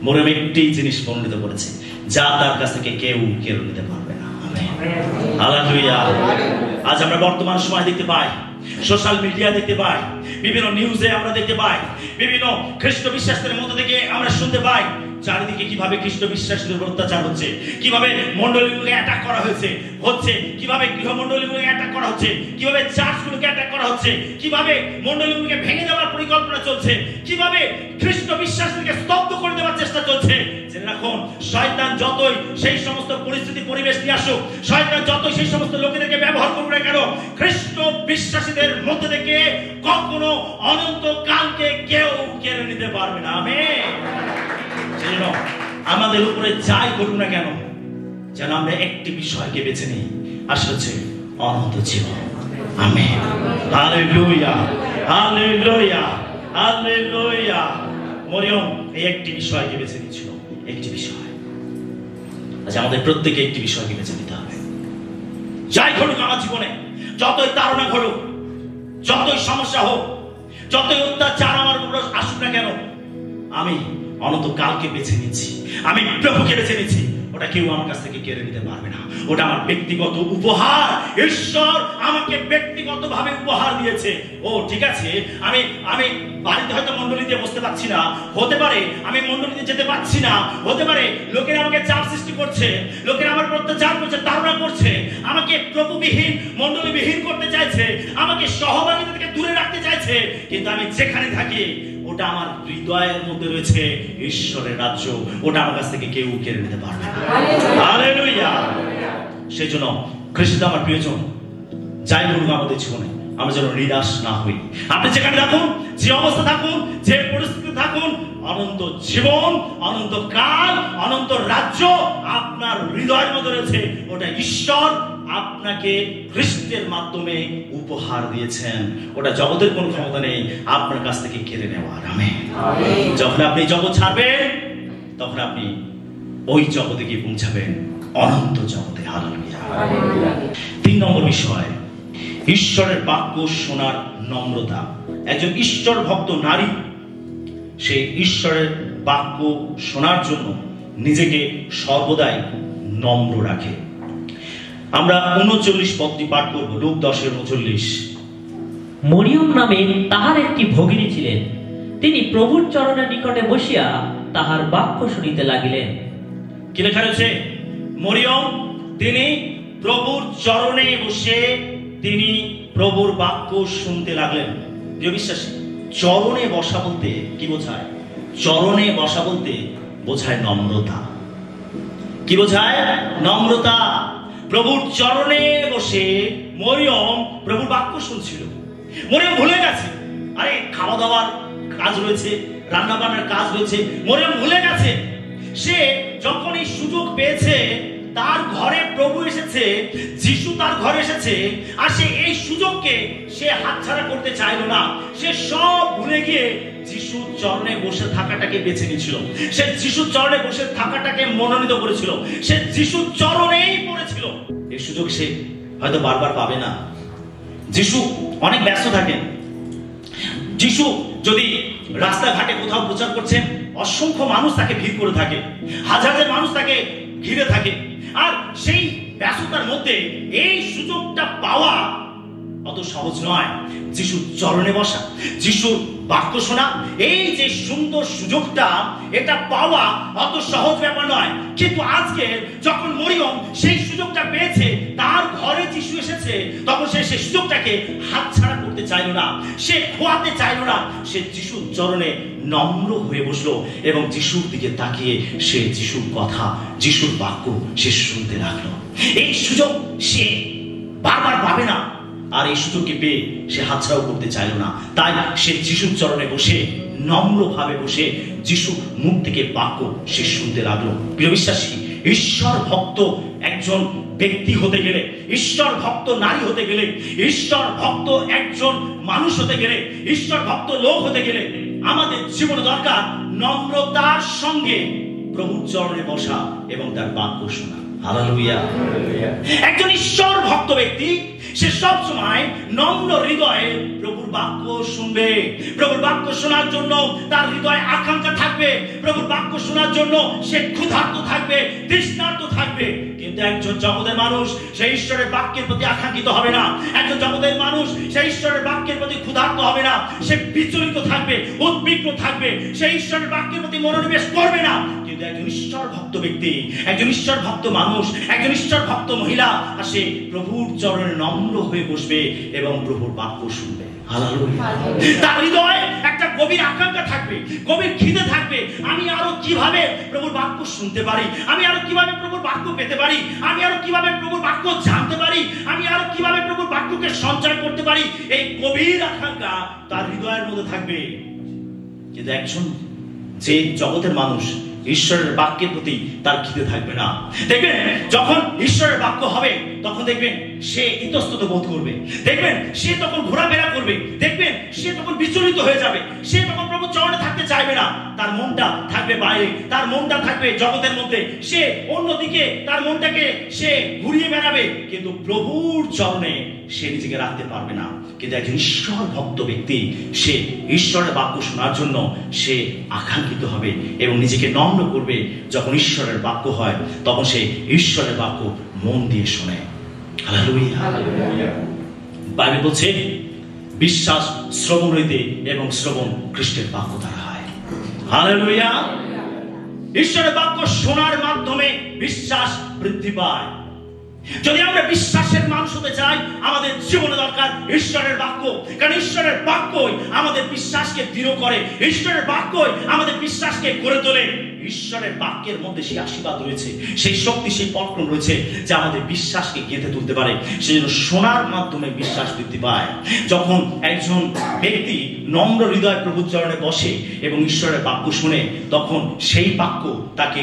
A: মরিয়ম একটি জিনিস মনোনীত করেছে, যা তার কাছ থেকে কেউ কেড়ে নিতে পারবে না। হালেলুয়া। আজ আমরা বর্তমান সময় দেখতে পাই, সোশ্যাল মিডিয়া দেখতে পাই, বিভিন্ন নিউজে আমরা দেখতে পাই, বিভিন্ন খ্রিস্ট বিশ্বাসীদের মধ্যে থেকে আমরা শুনতে পাই চারিদিকে কিভাবে খ্রিস্ট বিশ্বাসীদের অত্যাচার হচ্ছে, কিভাবে মণ্ডলীগুলোকে অ্যাটাক করা হচ্ছে, কিভাবে গৃহমণ্ডলীগুলোকে অ্যাটাক করা হচ্ছে, কিভাবে চার্চগুলোকে অ্যাটাক করা হচ্ছে, কিভাবে মণ্ডলীগুলোকে ভেঙে দেওয়ার পরিকল্পনা চলছে, কিভাবে খ্রিস্ট বিশ্বাসীদেরকে স্তব্ধ করে দেওয়ার চেষ্টা চলছে। জেনে রাখুন, শয়তান যতই সেই সমস্ত পরিস্থিতি পরিবেশ নিয়ে আসুক, শয়তান যতই সেই সমস্ত লোকেদেরকে ব্যবহার করুক না কেন, খ্রিস্ট বিশ্বাসীদের মধ্যে থেকে কখনো অনন্তকালকে কেউ কেড়ে নিতে পারবে না। আমেন। আমাদের উপরে যাই করুক না কেন, যেন আমরা একটি বিষয়কে বেছে নিই, আসলে হচ্ছে অনন্ত জীবন। Amen. Hallelujah, hallelujah, hallelujah. Mariam এই একটি বিষয়কে বেছে নিয়েছিল, একটি বিষয়। আচ্ছা, আমাদের প্রত্যেকে একটি বিষয়কে বেছে নিতে হবে। যাই ঘটুক আমার জীবনে, যতই তাড়না ঘটুক, যতই সমস্যা হোক, যতই অত্যাচার আমার উপর আসুক না কেন, আমি অনন্তকালকে বেছে নিয়েছি, আমি প্রভুকে বেছে নিয়েছি। ওটা কেউ আমার কাছ থেকে কেড়ে নিতে পারবে না। ওটা আমার ব্যক্তিগত উপহার। ঈশ্বর আমাকে ব্যক্তিগতভাবে উপহার দিয়েছে। ও ঠিক আছে, আমি আমি বাড়িতে হয়তো মণ্ডলী দিয়ে বসতে পারছি না, হতে পারে আমি মণ্ডলীতে যেতে পারছি না, হতে পারে লোকেরা আমাকে চাপ সৃষ্টি করছে, লোকেরা আমার অত্যাচার করছে, তাড়না করছে, আমাকে প্রভুবিহীন মণ্ডলীবিহীন করতে চাইছে, আমাকে সহভাগিতা থেকে দূরে রাখতে চাইছে, কিন্তু আমি যেখানে থাকি ওটা আমার হৃদয়ের মধ্যে রয়েছে ঈশ্বরের রাজ্য। ওটা আমার কাছ থেকে কেউ কেড়ে নিতে পারবে না। হালেলুয়া। সেই জন্য খ্রিস্ট আমার প্রিয়জন, যাই বলুন আমাদের জীবনে আমরা যেন নিরাশ না হই। আপনি যেখানে থাকুন, যে অবস্থা থাকুন, যে পরিস্থিতি থাকুন, অনন্ত জীবন, অনন্ত কাল, অনন্ত রাজ্য আপনার হৃদয়ের মধ্যে রয়েছে। ওটা ঈশ্বর আপনাকে খ্রিস্টের মাধ্যমে উপহার দিয়েছেন। ওটা জগতের কোনো ক্ষমতা নেই আপনার কাছ থেকে কেড়ে নেওয়ার। আমেন। যখন আপনি জগৎ ছাড়বেন তখন আপনি ওই জগতে গিয়ে পৌঁছাবেন, অনন্ত জগতে। হালেলুয়া। 3 নম্বর বিষয়, ঈশ্বরের বাক্য শোনার নম্রতা। একজন ঈশ্বর ভক্ত নারী সে ঈশ্বরের বাক্য শোনার জন্য নিজেকে সর্বদাই নম্র রাখে। আমরা 39 পদটি পাঠ করব, লূক 10:39।
B: মরিয়ম নামে তাহার একটি ভগিনী ছিলেন, তিনি প্রভুর চরণের নিকটে বসিয়া তাহার বাক্য শুনিতে লাগিলেন।
A: কি লেখা রয়েছে? মরিয়ম তিনি প্রভুর চরণে বসে তিনি প্রভুর বাক্য শুনতে লাগলেন। প্রিয় বিশ্বাসী, চরণে বসা বলতে কি বোঝায়? চরণে বসা বলতে বোঝায় নম্রতা। কি বোঝায়? নম্রতা। প্রভুর চরণে বসে মরিয়ম প্রভুর বাক্য শুনছিল। মরিয়ম ভুলে গেছে, আরে খাওয়া দাওয়ার কাজ রয়েছে, রান্না বান্নার কাজ রয়েছে। মরিয়ম ভুলে গেছে, সে যখন এই সুযোগ পেয়েছে, তার ঘরে প্রভু এসেছে, যিশু তার ঘরে এসেছে, আর সে এই সুযোগকে সে হাতছাড়া করতে চাইল না। সে সব ভুলে গিয়ে যিশুর চরণে বসে থাকাটাকে বেছে নিয়েছিল। সে যিশুর চরণে বসে থাকাটাকে মনোনীত করেছিল। সে যিশুর চরণেই পড়েছিল। এই সুযোগ সে হয়তো বারবার পাবে না। যিশু অনেক ব্যস্ত থাকেন। যিশু যদি রাস্তাঘাটে কোথাও প্রচার করছেন, অসংখ্য মানুষ তাকে ভিড় করে থাকে, হাজার হাজার মানুষ তাকে ঘিরে থাকে। আর সেই ব্যস্ততার মধ্যে এই সুযোগটা পাওয়া অত সহজ নয়। যিশুর চরণে বসা, যিশুর বাক্য শোনা, এই যে সুন্দর সুযোগটা, এটা পাওয়া অত সহজ ব্যাপার নয়। কিন্তু আজকে যখন মরিয়ম সেই সুযোগটা পেয়েছে, তার ঘরে যিশু এসেছে, তখন সে সেই সুযোগটাকে হাতছাড়া করতে চাইল না, সে খোয়াতে চাইল না। সে যিশুর চরণে নম্র হয়ে বসলো এবং যিশুর দিকে তাকিয়ে সে যিশুর কথা, যিশুর বাক্য সে শুনতে লাগলো। এই সুযোগ সে বারবার পাবে না, আর এই সুযোগকে পেয়ে সে হাতছাড়াও করতে চাইল না। তাই সে যিশুর চরণে বসে নম্রভাবে বসে যিশুর মুখ থেকে বাক্য সে শুনতে লাগলো। প্রিয় বিশ্বাসী, ঈশ্বর ভক্ত একজন ব্যক্তি হতে গেলে, ঈশ্বর ভক্ত নারী হতে গেলে, ঈশ্বর ভক্ত একজন মানুষ হতে গেলে, ঈশ্বর ভক্ত লোক হতে গেলে আমাদের জীবনে দরকার নম্রতার সঙ্গে প্রভুর চরণে বসা এবং তার বাক্য শোনা। হালেলুয়া। একজন ঈশ্বর ভক্ত ব্যক্তি সে সব সময় নম্র হৃদয়ে প্রভুর বাক্য শুনবে। প্রভুর বাক্য শোনার জন্য তার হৃদয়ে আকাঙ্ক্ষা থাকবে। প্রভুর বাক্য শোনার জন্য সে ক্ষুধার্ত থাকবে, তৃষ্ণার্ত থাকবে। কিন্তু একজন জগতের মানুষ সেই ঈশ্বরের বাক্যের প্রতি আকাঙ্ক্ষিত হবে না। একজন জগতের মানুষ সেই ঈশ্বরের বাক্যের প্রতি ক্ষুধার্ত হবে না। সে বিচলিত থাকবে, উদ্বিগ্ন থাকবে, সেই ঈশ্বরের বাক্যের প্রতি মনোনিবেশ করবে না। কিন্তু একজন ঈশ্বর ভক্ত ব্যক্তি, একজন ঈশ্বর ভক্ত মানুষ, একজন ঈশ্বর ভক্ত মহিলা সে প্রভুর চরণে নম্র হয়ে বসবে এবং প্রভুর বাক্য শুনবে। হালেলুয়া। তার হৃদয়ে একটা গভীর আকাঙ্ক্ষা থাকবে, গভীর খিদে থাকবে। আমি আরো কিভাবে প্রভুর বাক্য শুনতে পারি, আমি আরো কিভাবে প্রভুর বাক্য পেতে পারি, আমি আরো কিভাবে প্রভুর বাক্য জানতে পারি, আমি আরো কিভাবে প্রভুর বাক্যকে সঞ্চয় করতে পারি। এই গভীর আকাঙ্ক্ষা তার হৃদয়ের মধ্যে থাকবে। কিন্তু একজন যে জগতের মানুষ ঈশ্বরের বাক্যের প্রতি তার খিদে থাকবে না। দেখবেন যখন ঈশ্বরের বাক্য হবে তখন দেখবেন সে ইতস্তত বোধ করবে, দেখবেন সে তখন ঘোরাফেরা করবে, দেখবেন সে তখন বিচলিত হয়ে যাবে, সে তখন প্রভু চরণে থাকতে চাইবে না। তার মনটা থাকবে বাইরে, তার মনটা থাকবে জগতের মধ্যে, সে অন্যদিকে তার মনটাকে সে ঘুরিয়ে বেড়াবে। কিন্তু প্রভুর চরণে সে নিজেকে রাখতে পারবে না। কিন্তু একজন ঈশ্বর ভক্ত ব্যক্তি সে ঈশ্বরের বাক্য শোনার জন্য সে আকাঙ্ক্ষিত হবে এবং নিজেকে নম্র করবে। যখন ঈশ্বরের বাক্য হয় তখন সে ঈশ্বরের বাক্য মন দিয়ে শোনে। হালেলুয়া। বাইবেল বলছে বিশ্বাস শ্রবণ হইতে এবং শ্রবণ খ্রিস্টের বাক্য দ্বারা হয়। হালেলুয়া। ঈশ্বরের বাক্য শোনার মাধ্যমে বিশ্বাস বৃদ্ধি পায়। যদি আমরা বিশ্বাসের মানুষ হতে চাই আমাদের জীবনে দরকার ঈশ্বরের বাক্য। কারণ ঈশ্বরের বাক্যই আমাদের বিশ্বাসকে দৃঢ় করে, ঈশ্বরের বাক্যই আমাদের বিশ্বাসকে গড়ে তোলে। ঈশ্বরের বাক্যের মধ্যে সেই আশীর্বাদ রয়েছে, সেই শক্তি, সেই পরাক্রম রয়েছে যা আমাদের বিশ্বাসকে গেঁথে তুলতে পারে। সেজন্য শোনার মাধ্যমে বিশ্বাস বৃদ্ধি পায়। যখন একজন ব্যক্তি নম্র হৃদয় প্রভুর চরণে বসে এবং ঈশ্বরের বাক্য শুনে তখন সেই বাক্য তাকে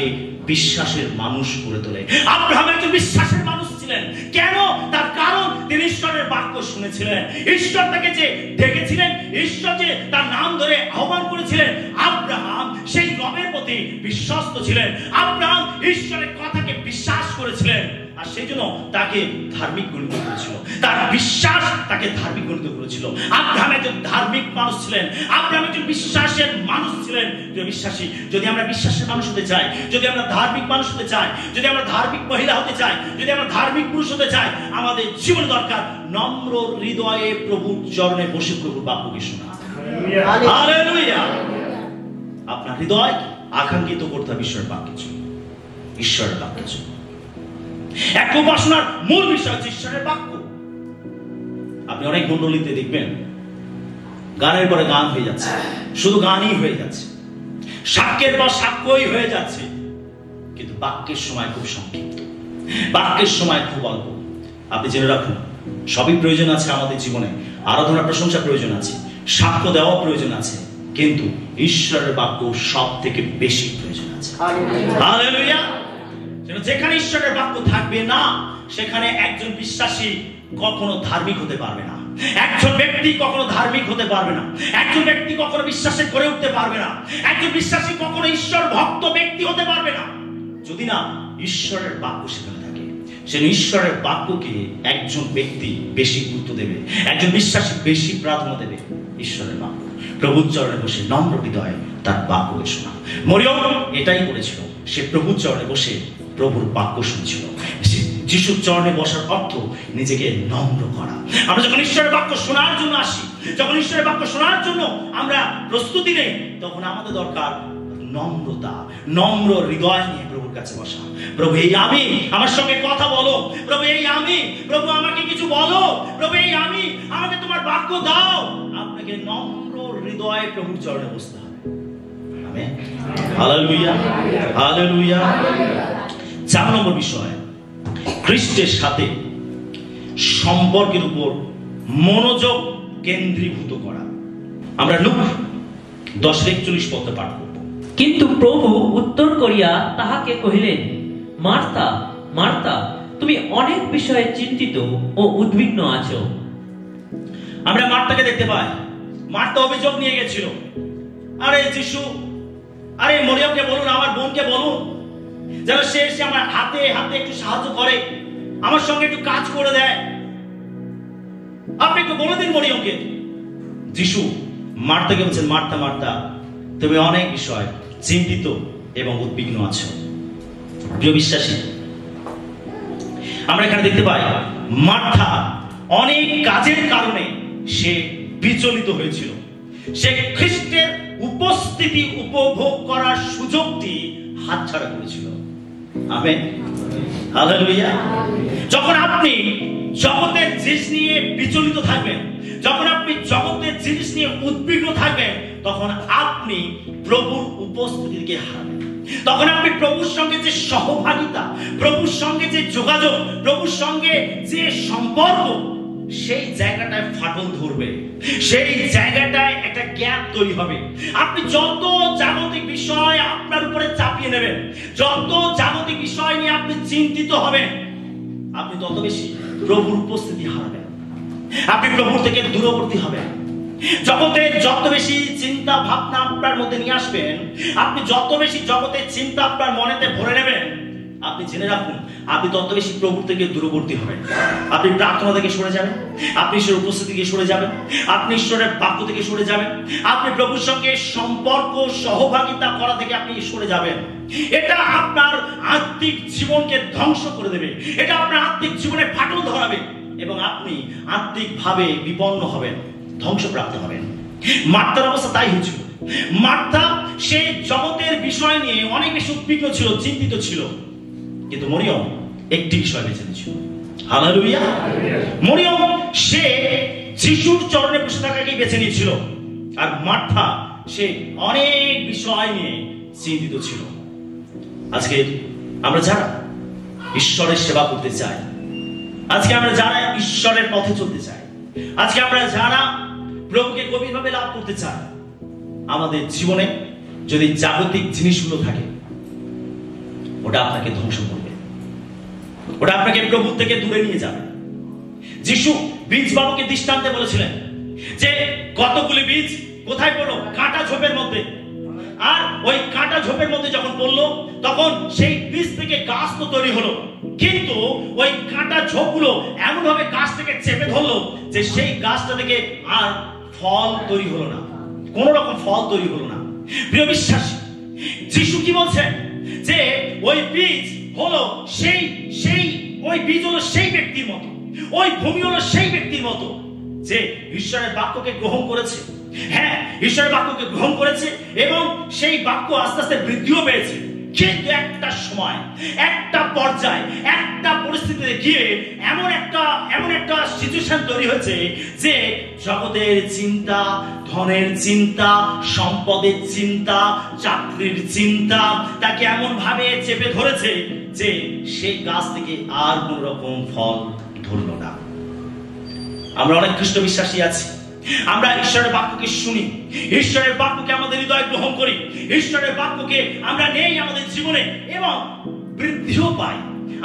A: বিশ্বাসের মানুষ করে তোলে। আব্রাহাম একজন বিশ্বাসের মানুষ ছিলেন। কেন? তার কারণ তিনি ঈশ্বরের বাক্য শুনেছিলেন। ঈশ্বর তাকে যে ডেকেছিলেন, ঈশ্বর যে তার নাম ধরে আহ্বান করেছিলেন, আব্রাহাম সেই রবের প্রতি বিশ্বস্ত ছিলেন। আব্রাহাম ঈশ্বরের কথাকে বিশ্বাস করেছিলেন আর সেই জন্য তাকে ধার্মিক গণিত করেছিল। তার বিশ্বাস তাকে ধার্মিক গণিত করেছিল। আব্রাহাম একজন ধার্মিক মানুষ ছিলেন। আব্রাহাম একজন বিশ্বাসের মানুষ ছিলেন। বিশ্বাসী, যদি আমরা বিশ্বাসের মানুষ হতে চাই, যদি আমরা ধার্মিক মানুষ হতে চাই, যদি আমরা ধার্মিক মহিলা হতে চাই, যদি আমরা ধার্মিক পুরুষ হতে চাই, আমাদের জীবনে দরকার নম্র হৃদয়ে প্রভুর চরণে বসে প্রভুর বাক্যকে শোনা। হালেলুয়া। আপনার হৃদয় আকাঙ্ক্ষিত করতে হবে ঈশ্বরের বাক্যের জন্য, ঈশ্বরের বাক্যের জন্য। এক উপাসনার মূল বিষয় হচ্ছে ঈশ্বরের বাক্য। আপনি অনেক মণ্ডলীতে দেখবেন গানের পরে গান হয়ে যাচ্ছে, শুধু গানই হয়ে যাচ্ছে, সাক্ষ্যের পর সাক্ষ্যই হয়ে যাচ্ছে, কিন্তু বাক্যের সময় খুব সংক্ষিপ্ত, বাক্যের সময় খুব অল্প। আপনি জেনে রাখুন, সবই প্রয়োজন আছে আমাদের জীবনে। আরাধনা প্রশংসা প্রয়োজন আছে, সাক্ষ্য দেওয়া প্রয়োজন আছে, কিন্তু ঈশ্বরের বাক্য সব থেকে বেশি প্রয়োজন আছে। হালেলুয়া। যেখানে ঈশ্বরের বাক্য থাকবে না সেখানে একজন বিশ্বাসী কখনো ধার্মিক হতে পারবে না, একজন ব্যক্তি কখনো ধার্মিক হতে পারবে না, একজন ব্যক্তি কখনো বিশ্বাসে করে উঠতে পারবে না, একজন বিশ্বাসী কখনো ঈশ্বর ভক্ত ব্যক্তি হতে পারবে না যদি না ঈশ্বরের বাক্য সেখানে থাকে। সে ঈশ্বরের বাক্যকে একজন ব্যক্তি বেশি গুরুত্ব দেবে, একজন বিশ্বাসী বেশি প্রাধান্য দেবে। ঈশ্বরের বাক্য প্রভুর চরণে বসে নম্র হৃদয়ে তার বাক্যকে শোনা। মরিয়ম এটাই করেছিল, সে প্রভুর চরণে বসে প্রভুর বাক্য শুনছিল। যিশুর চরণে বসার অর্থ নিজেকে নম্র করা। আমরা যখন ঈশ্বরের বাক্য শোনার জন্য আসি, যখন ঈশ্বরের বাক্য শোনার জন্য আমরা প্রস্তুতি নেই, তখন আমাদের দরকার নম্রতা, নম্র হৃদয় নিয়ে প্রভুর কাছে বসা। প্রভু এই আমি, আমার সঙ্গে কথা বলো। প্রভু এই আমি, প্রভু আমাকে কিছু বলো। প্রভু এই আমি, আমাকে তোমার বাক্য দাও। আপনাকে নম্র হৃদয়ে প্রভুর চরণে বসতে হবে। আমেন। Hallelujah, hallelujah. 4 নম্বর বিষয়, খ্রিস্টের সাথে সম্পর্কের উপর মনোযোগ কেন্দ্রীভূত করা। আমরা লুক 10:41 পদে পাঠ করব।
B: কিন্তু প্রভু উত্তর করিয়া তাহাকে কহিলেন, মার্তা, মার্তা, তুমি অনেক বিষয়ে চিন্তিত ও উদ্বিগ্ন আছো।
A: আমরা মার্তাকে দেখতে পাই। মার্তা অভিযোগ নিয়ে গেছিল, আরে যিশু, আরে মরিয়মকে বলুন, আমার বোনকে বলুন যেন সে এসে আমার হাতে হাতে একটু সাহায্য করে, আমার সঙ্গে একটু কাজ করে দেয়। আপনি একটু বলে দিন মরিয়মকে। যিশু মার্তাকে বলছেন, মার্তা, মার্তা, তুমি অনেক বিষয় চিন্তিত এবং উদ্বিগ্ন আছো। প্রিয় বিশ্বাসী, আমরা এখানে দেখতে পাই মার্থা অনেক কাজের কারণে সে বিচলিত হয়েছিল। সে খ্রিস্টের উপস্থিতি উপভোগ করার সুযোগটি হাতছাড়া করেছিল। Amen, hallelujah. যখন আপনি জগতের জিনিস নিয়ে বিচলিত থাকবেন, যখন আপনি জগতের জিনিস নিয়ে উদ্বিগ্ন থাকবেন, তখন আপনি প্রভুর উপস্থিতিকে হারাবেন। তখন আপনি প্রভুর সঙ্গে যে সহভাগিতা, প্রভুর সঙ্গে যে যোগাযোগ, প্রভুর সঙ্গে যে সম্পর্ক, সেই জায়গাটায় ফাটল ধরবে, সেই জায়গাটায় একটা গ্যাপ তৈরি হবে। আপনি যত জাগতিক বিষয় আপনার উপরে চাপিয়ে নেবেন, যত জাগতিক বিষয় নিয়ে আপনি চিন্তিত হবেন, আপনি তত বেশি প্রভুর উপস্থিতি হারাবেন, আপনি প্রভুর থেকে দূরবর্তী হবেন। জগতের যত বেশি চিন্তা ভাবনা আপনার মধ্যে নিয়ে আসবেন, আপনি যত বেশি জগতের চিন্তা আপনার মনেতে ভরে নেবেন, আপনি জেনে রাখুন, আপনি তত বেশি প্রভুর থেকে দূরবর্তী হবেন। আপনি প্রার্থনা থেকে সরে যাবেন, আপনি ঈশ্বরের উপস্থিতি থেকে সরে যাবেন, আপনি ঈশ্বরের বাক্য থেকে সরে যাবেন, আপনি প্রভুর সঙ্গে সম্পর্ক সহভাগিতা করা থেকে আপনি সরে যাবেন। এটা আপনার আত্মিক জীবনকে ধ্বংস করে দেবে, এটা আপনার আত্মিক জীবনে ফাটল ধরাবে এবং আপনি আত্মিকভাবে বিপন্ন হবেন, ধ্বংসপ্রাপ্ত হবেন। মার্থার অবস্থা তাই হয়েছিল। মার্থা সে জগতের বিষয় নিয়ে অনেক বেশি উদ্বিগ্ন ছিল, চিন্তিত ছিল, কিন্তু মরিয়ম একটি বিষয় বেছে নিয়েছিল। হালেলুয়া। মরিয়ম সে যিশুর চরণে বসে থাকাকেই বেছে নিয়েছিল, আর মার্থা সে অনেক বিষয় নিয়ে চিন্তিত ছিল। আজকে আমরা যারা ঈশ্বরের সেবা করতে চাই, আজকে আমরা যারা ঈশ্বরের পথে চলতে চাই, আজকে আমরা যারা প্রভুকে গভীরভাবে লাভ করতে চাই, আমাদের জীবনে যদি জাগতিক জিনিসগুলো থাকে, ওটা আপনাকে ধ্বংস করবে, ওটা আপনাকে প্রভু থেকে দূরে নিয়ে যাবে। যিশু বীজ বাবুকে দৃষ্টান্তে বলেছিলেন যে কতগুলি বীজ কোথায় পড়লো? কাঁটা ঝোপের মধ্যে। আর ওই কাঁটা ঝোপের মধ্যে যখন পড়লো, তখন সেই বীজ থেকে গাছ তো তৈরি হলো, কিন্তু ওই কাঁটা ঝোপগুলো এমন ভাবে গাছ থেকে চেপে ধরলো যে সেই গাছটা থেকে আর ফল তৈরি হলো না, কোন রকম ফল তৈরি হলো না। প্রিয় বিশ্বাসী, যিশু কি বলছেন যে ওই বীজ হলো ওই বীজ হলো সেই ব্যক্তির মতো, ওই ভূমি হলো সেই ব্যক্তির মতো যে ঈশ্বরের বাক্যকে গ্রহণ করেছে। হ্যাঁ, ঈশ্বরের বাক্যকে গ্রহণ করেছে এবং সেই বাক্য আস্তে আস্তে বৃদ্ধিও পেয়েছে, কিন্তু একটা সময়, একটা পর্যায়ে, একটা পরিস্থিতিতে গিয়ে এমন একটা সিচুয়েশন তৈরি হয়েছে যে জগতের চিন্তা, ধনের চিন্তা, সম্পদের চিন্তা, চাকরির চিন্তা তাকে এমন ভাবে চেপে ধরেছে যে সেই গাছ থেকে আর কোন রকম ফল ধরল না। আমরা অনেক খ্রিস্ট বিশ্বাসী আছি, আমরা ঈশ্বরের বাক্যকে শুনি, ঈশ্বরের বাক্যকে আমাদের হৃদয়ে গ্রহণ করি, ঈশ্বরের বাক্যকে আমরা নেই আমাদের জীবনে এবং বৃদ্ধিও পাই,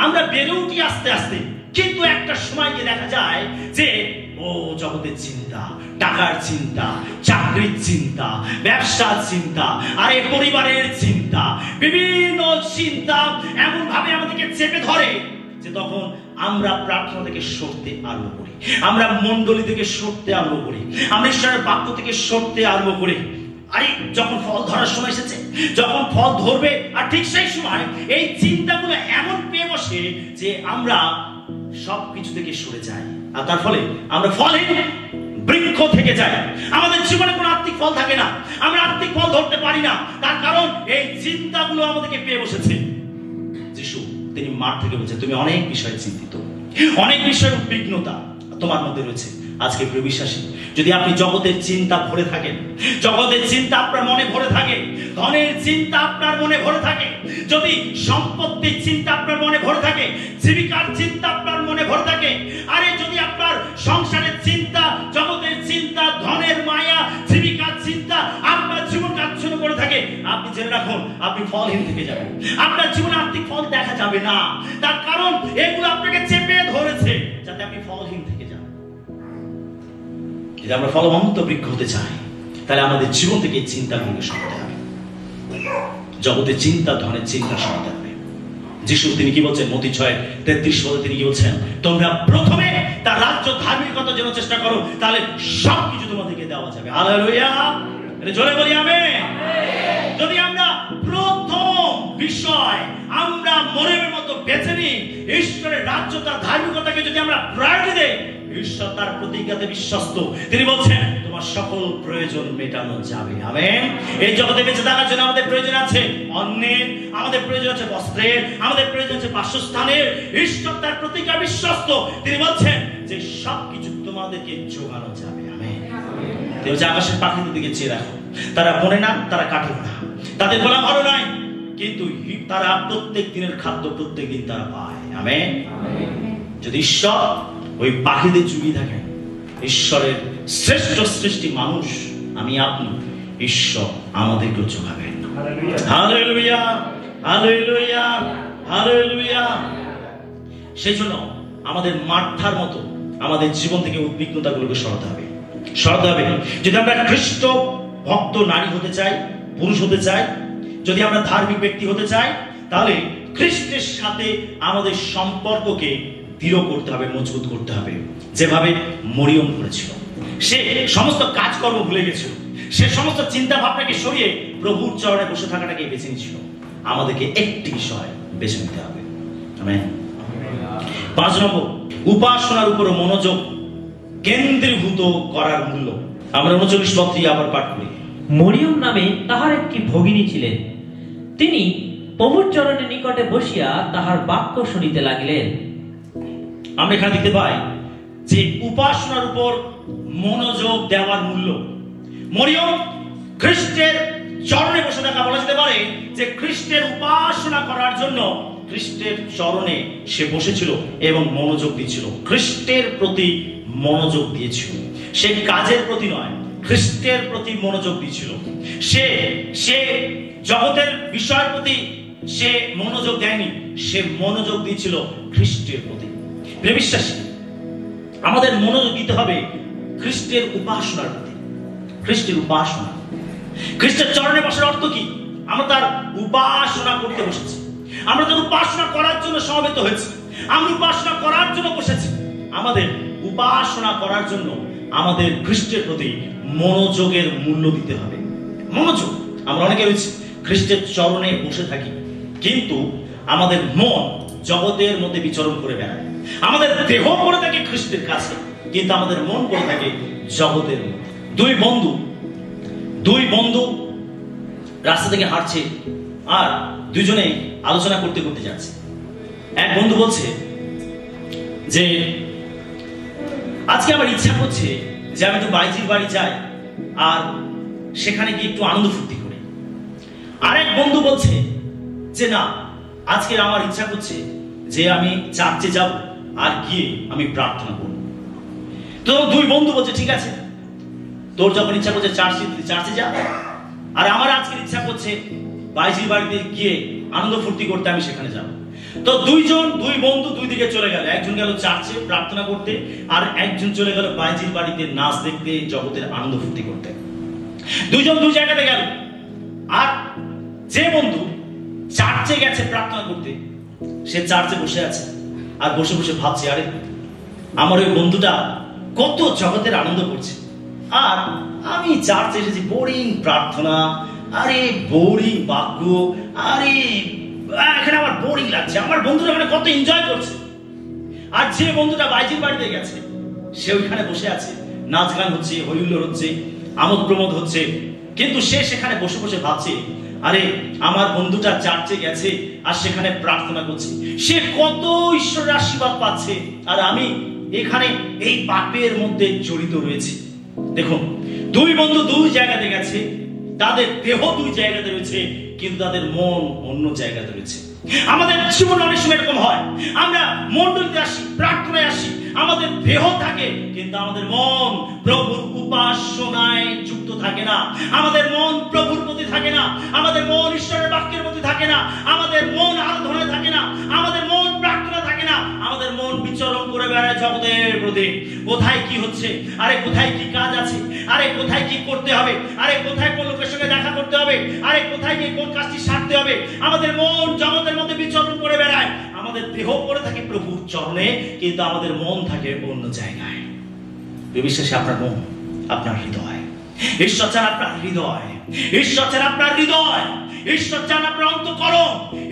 A: আমরা বেড়ে উঠি আস্তে আস্তে। কিন্তু একটা সময় গিয়ে দেখা যায় যে জগতের চিন্তা, টাকার চিন্তা, চাকরির চিন্তা, ব্যবসার চিন্তা, আর এই পরিবারের চিন্তা, বিভিন্ন চিন্তা এমন ভাবে আমাদেরকে চেপে ধরে যে তখন আমরা প্রার্থনা থেকে সরতে আরম্ভ করি, আমরা মণ্ডলী থেকে সরতে আরম্ভ করি, আমরা ঈশ্বরের বাক্য থেকে সরতে আরম্ভ করি। আরে যখন ফল ধরার সময় এসেছে, যখন ফল ধরবে, আর ঠিক সেই সময় এই চিন্তাগুলো এমন পেয়ে বসে যে আমরা সবকিছু থেকে সরে যাই, আর তার ফলে আমরা ফলহীন বৃক্ষ থেকে যাই। আমাদের জীবনে কোনো আত্মিক ফল থাকে না, আমরা আত্মিক ফল ধরতে পারি না, তার কারণ এই চিন্তাগুলো আমাদেরকে পেয়ে বসেছে। যিশু তিনি মার থেকে বলছেন, তুমি অনেক বিষয়ে চিন্তিত, অনেক বিষয়ের উদ্বিগ্নতা তোমার মধ্যে রয়েছে। আজকে প্রিয় বিশ্বাসী, যদি আপনি জগতের চিন্তা ভরে থাকেন, জগতের চিন্তা আপনার মনে ভরে থাকে, ধনের চিন্তা আপনার মনে ভরে থাকে, যদি সম্পত্তির চিন্তা আপনার মনে ভরে থাকে, জীবিকার চিন্তা আপনার মনে ভরে থাকে, আরে যদি আপনার সংসারের চিন্তা, জগতের চিন্তা, ধনের মায়া, জীবিকার চিন্তা আপনার জীবন কাচ্ছন্ন করে থাকে, আপনি জেনে রাখুন আপনি ফলহীন থেকে যাবেন, আপনার জীবনে আত্মিক ফল দেখা যাবে না। তার কারণ এগুলো আপনাকে চেপে ধরেছে যাতে আপনি ফলহীন থেকে যান। যদি আমরা ফলবন্ত বৃক্ষ হতে চাই, তাহলে আমাদের জীবন থেকে চিন্তাগুলোকে সরাতে হবে, জগতের চিন্তা, ধনের চিন্তা সরাতে হবে। যিশু তিনি কি বলছেন? মত্তি 6:33 তিনি কি বলছেন? তোমরা প্রথমে তার রাজ্য ধার্মিকতার জন্য চেষ্টা করো, তাহলে সবকিছু তোমাদেরকে দেওয়া যাবে। হালেলুয়া, এটা জোরে বলি আমেন। যদি আমরা প্রথম বিষয় আমরা মরিয়মের মতো বেছে নিই, ঈশ্বরের রাজ্য, তার ধার্মিকতাকে যদি আমরা প্রায়োরিটি দেই, ঈশ্বর তার প্রতিজ্ঞাতে বিশ্বস্ত। তিনি বলছেন তোমার সকল প্রয়োজন মেটানো যাবে। আমেন। এই জগতে বেঁচে থাকার জন্য আমাদের প্রয়োজন আছে অন্নের, আমাদের প্রয়োজন আছে বস্ত্রের, আমাদের প্রয়োজন আছে বাসস্থানের। ঈশ্বর তার প্রতিজ্ঞা বিশ্বস্ত। তিনি বলছেন যে সবকিছু তোমাদেরকে যোগানো যাবে। আমেন। তুমি যে আকাশের পাখিদের দিকে চেয়ে রাখো, তারা বনে না, তারা কাটে না, তাদের গলা ভালো নাই, কিন্তু তারা প্রত্যেক দিনের খাদ্য প্রত্যেক দিন তারা পায়। আমেন। যদি ঈশ্বর ওই পাখিদের চুগিয়ে থাকেন, ঈশ্বরের শ্রেষ্ঠ সৃষ্টি মানুষ আমি আপনি, ঈশ্বর আমাদেরকে যোগাবেন। Hallelujah, hallelujah, hallelujah. সেই জন্য আমাদের মার্থার মতো আমাদের জীবন থেকে উদ্বিগ্নতাগুলোকে সরাতে হবে, সরাতে হবে। যদি আমরা খ্রিস্ট ভক্ত নারী হতে চাই, পুরুষ হতে চাই, যদি আমরা ধার্মিক ব্যক্তি হতে চাই, তাহলে খ্রিস্টের সাথে আমাদের সম্পর্ককে দৃঢ় করতে হবে, মজবুত করতে হবে, যেভাবে মরিয়ম করেছিল। সে সমস্ত কাজকর্ম ভুলে গেছিল, সে সমস্ত চিন্তা ভাবনাকে সরিয়ে প্রভুর চরণে বসে থাকাটাকে বেছে নিয়েছিল। আমাদেরকে একটি বিষয় বেছে নিতে হবে। আমেন। 5 নম্বর, উপাসনার উপর মনোযোগ কেন্দ্রীভূত করার মূল্য। আমরা 39 পদটি আবার পাঠ করি।
B: মরিয়ম নামে তাহার একটি ভগিনী ছিলেন, তিনি প্রভুর চরণের নিকটে বসিয়া তাহার বাক্য শুনিতে লাগিলেন।
A: আমরা এখানে দেখতে পাই যে উপাসনার উপর মনোযোগ দেওয়ার মূল্য। মরিয়ম খ্রিস্টের চরণে বসে থাকা, বলা যেতে পারে যে খ্রিস্টের উপাসনা করার জন্য খ্রিস্টের চরণে সে বসেছিল এবং মনোযোগ দিয়েছিল, খ্রিস্টের প্রতি মনোযোগ দিয়েছিল। সে কাজের প্রতি নয়, খ্রিস্টের প্রতি মনোযোগ দিয়েছিল। সে জগতের বিষয়ের প্রতি সে মনোযোগ দেয়নি, সে মনোযোগ দিয়েছিল খ্রিস্টের প্রতি। প্রিয় বিশ্বাসী, আমাদের মনোযোগ দিতে হবে খ্রিস্টের উপাসনার প্রতি। খ্রিস্টের উপাসনা, খ্রিস্টের চরণে বসার অর্থ কি? আমরা তার উপাসনা করতে বসেছি, আমরা তার উপাসনা করার জন্য সমবেত হয়েছি, আমরা উপাসনা করার জন্য বসেছি। আমাদের উপাসনা করার জন্য আমাদের খ্রিস্টের প্রতি মনোযোগের মূল্য দিতে হবে। মনোযোগ। আমরা অনেকে রয়েছি খ্রিস্টের চরণে বসে থাকি, কিন্তু আমাদের মন জগতের মধ্যে বিচরণ করে বেড়ায়। আমাদের দেহ পড়ে থাকে খ্রিস্টের কাছে, কিন্তু আমাদের মন পড়ে থাকে জগতের মধ্যে। দুই বন্ধু রাস্তা থেকে হাঁটছে, আর দুজনে আলোচনা করতে করতে যাচ্ছে। এক বন্ধু বলছে যে আজকে আমার ইচ্ছা করছে যে আমি তো বাইজির বাড়ি যাই আর সেখানে গিয়ে একটু আনন্দ ফুর্তি করি। আরেক বন্ধু বলছে যে না, আজকে আমার ইচ্ছা করছে যে আমি চার্চে যাব আর গিয়ে আমি প্রার্থনা করব। তো দুই বন্ধু বলছে ঠিক আছে, তোর যখন ইচ্ছা করছে চার্চে যা, আর আমার আজকে ইচ্ছা করছে বাইজির বাড়িতে গিয়ে আনন্দ ফুর্তি করতে, আমি সেখানে যাব। তো দুই বন্ধু দুই দিকে চলে গেল। একজন গেল চার্চে প্রার্থনা করতে, আর একজন চলে গেল বাইজির বাড়িতে নাচ দেখতে, জগতের আনন্দ ফুর্তি করতে। দুইজন দুই জায়গাতে গেল। আর যে বন্ধু চার্চে গেছে প্রার্থনা করতে, সে চার্চে বসে আছে আর বসে বসে ভাবছে, আরে আমার ওই বন্ধুটা কত জগতের আনন্দ করছে, আর আমি চার্চে এসেছি বোরিং প্রার্থনা, আরে বোরিং বাক্য, আরে এখানে আমার বোরিং লাগছে। আমার বন্ধুরা মানে কত এনজয় করছে। আর যে বন্ধুটা বাইজির বাড়িতে গেছে, সে ওইখানে বসে আছে, নাচ গান হচ্ছে, হইহুল্লোড় হচ্ছে, আমোদ প্রমোদ হচ্ছে, কিন্তু সে সেখানে বসে বসে ভাবছে, আরে আমার বন্ধুটা চার্চে গেছে আর সেখানে প্রার্থনা করছে, সে কত ঈশ্বরের আশীর্বাদ পাচ্ছে, আর আমি এখানে এই পাপের মধ্যে জড়িত রয়েছে। দেখুন, দুই বন্ধু দুই জায়গাতে গেছে, তাদের দেহ দুই জায়গাতে রয়েছে, কিন্তু তাদের মন অন্য জায়গাতে রয়েছে। আমাদের জীবন অনেক সময় এরকম হয়, আমরা মণ্ডলীতে আসি, প্রার্থনায় আসি, আমাদের দেহ থাকে, কিন্তু আমাদের মন প্রভুর উপাসনায় যুক্ত থাকে না, আমাদের মন প্রভুর প্রতি থাকে না, আমাদের মন ঈশ্বরের বাক্যের প্রতি থাকে না, আমাদের মন আরাধনায় থাকে না, আমাদের মন প্রার্থনা থাকে না, আমাদের মন বিচরণ করে বেড়ায় জগতের প্রতি। কোথায় কি হচ্ছে, আরে কোথায় কি কাজ আছে, আরে কোথায় কি করতে হবে, আরে কোথায় কোন লোকের সঙ্গে দেখা করতে হবে, আরে কোথায় গিয়ে কোন কাজটি সারতে হবে। আমাদের মন জগতের মধ্যে বিচরণ করে বেড়ায়। আমাদের দেহ পড়ে থাকে প্রভুর চরণে, কিন্তু আমাদের মন থাকে অন্য জায়গায়। বিশ্বাসে আপনার মন, আপনার হৃদয়, ঈশ্বর চান আপনার হৃদয়, ঈশ্বর চান আপনার হৃদয়, ঈশ্বর চান আপনার অন্তঃকরণ,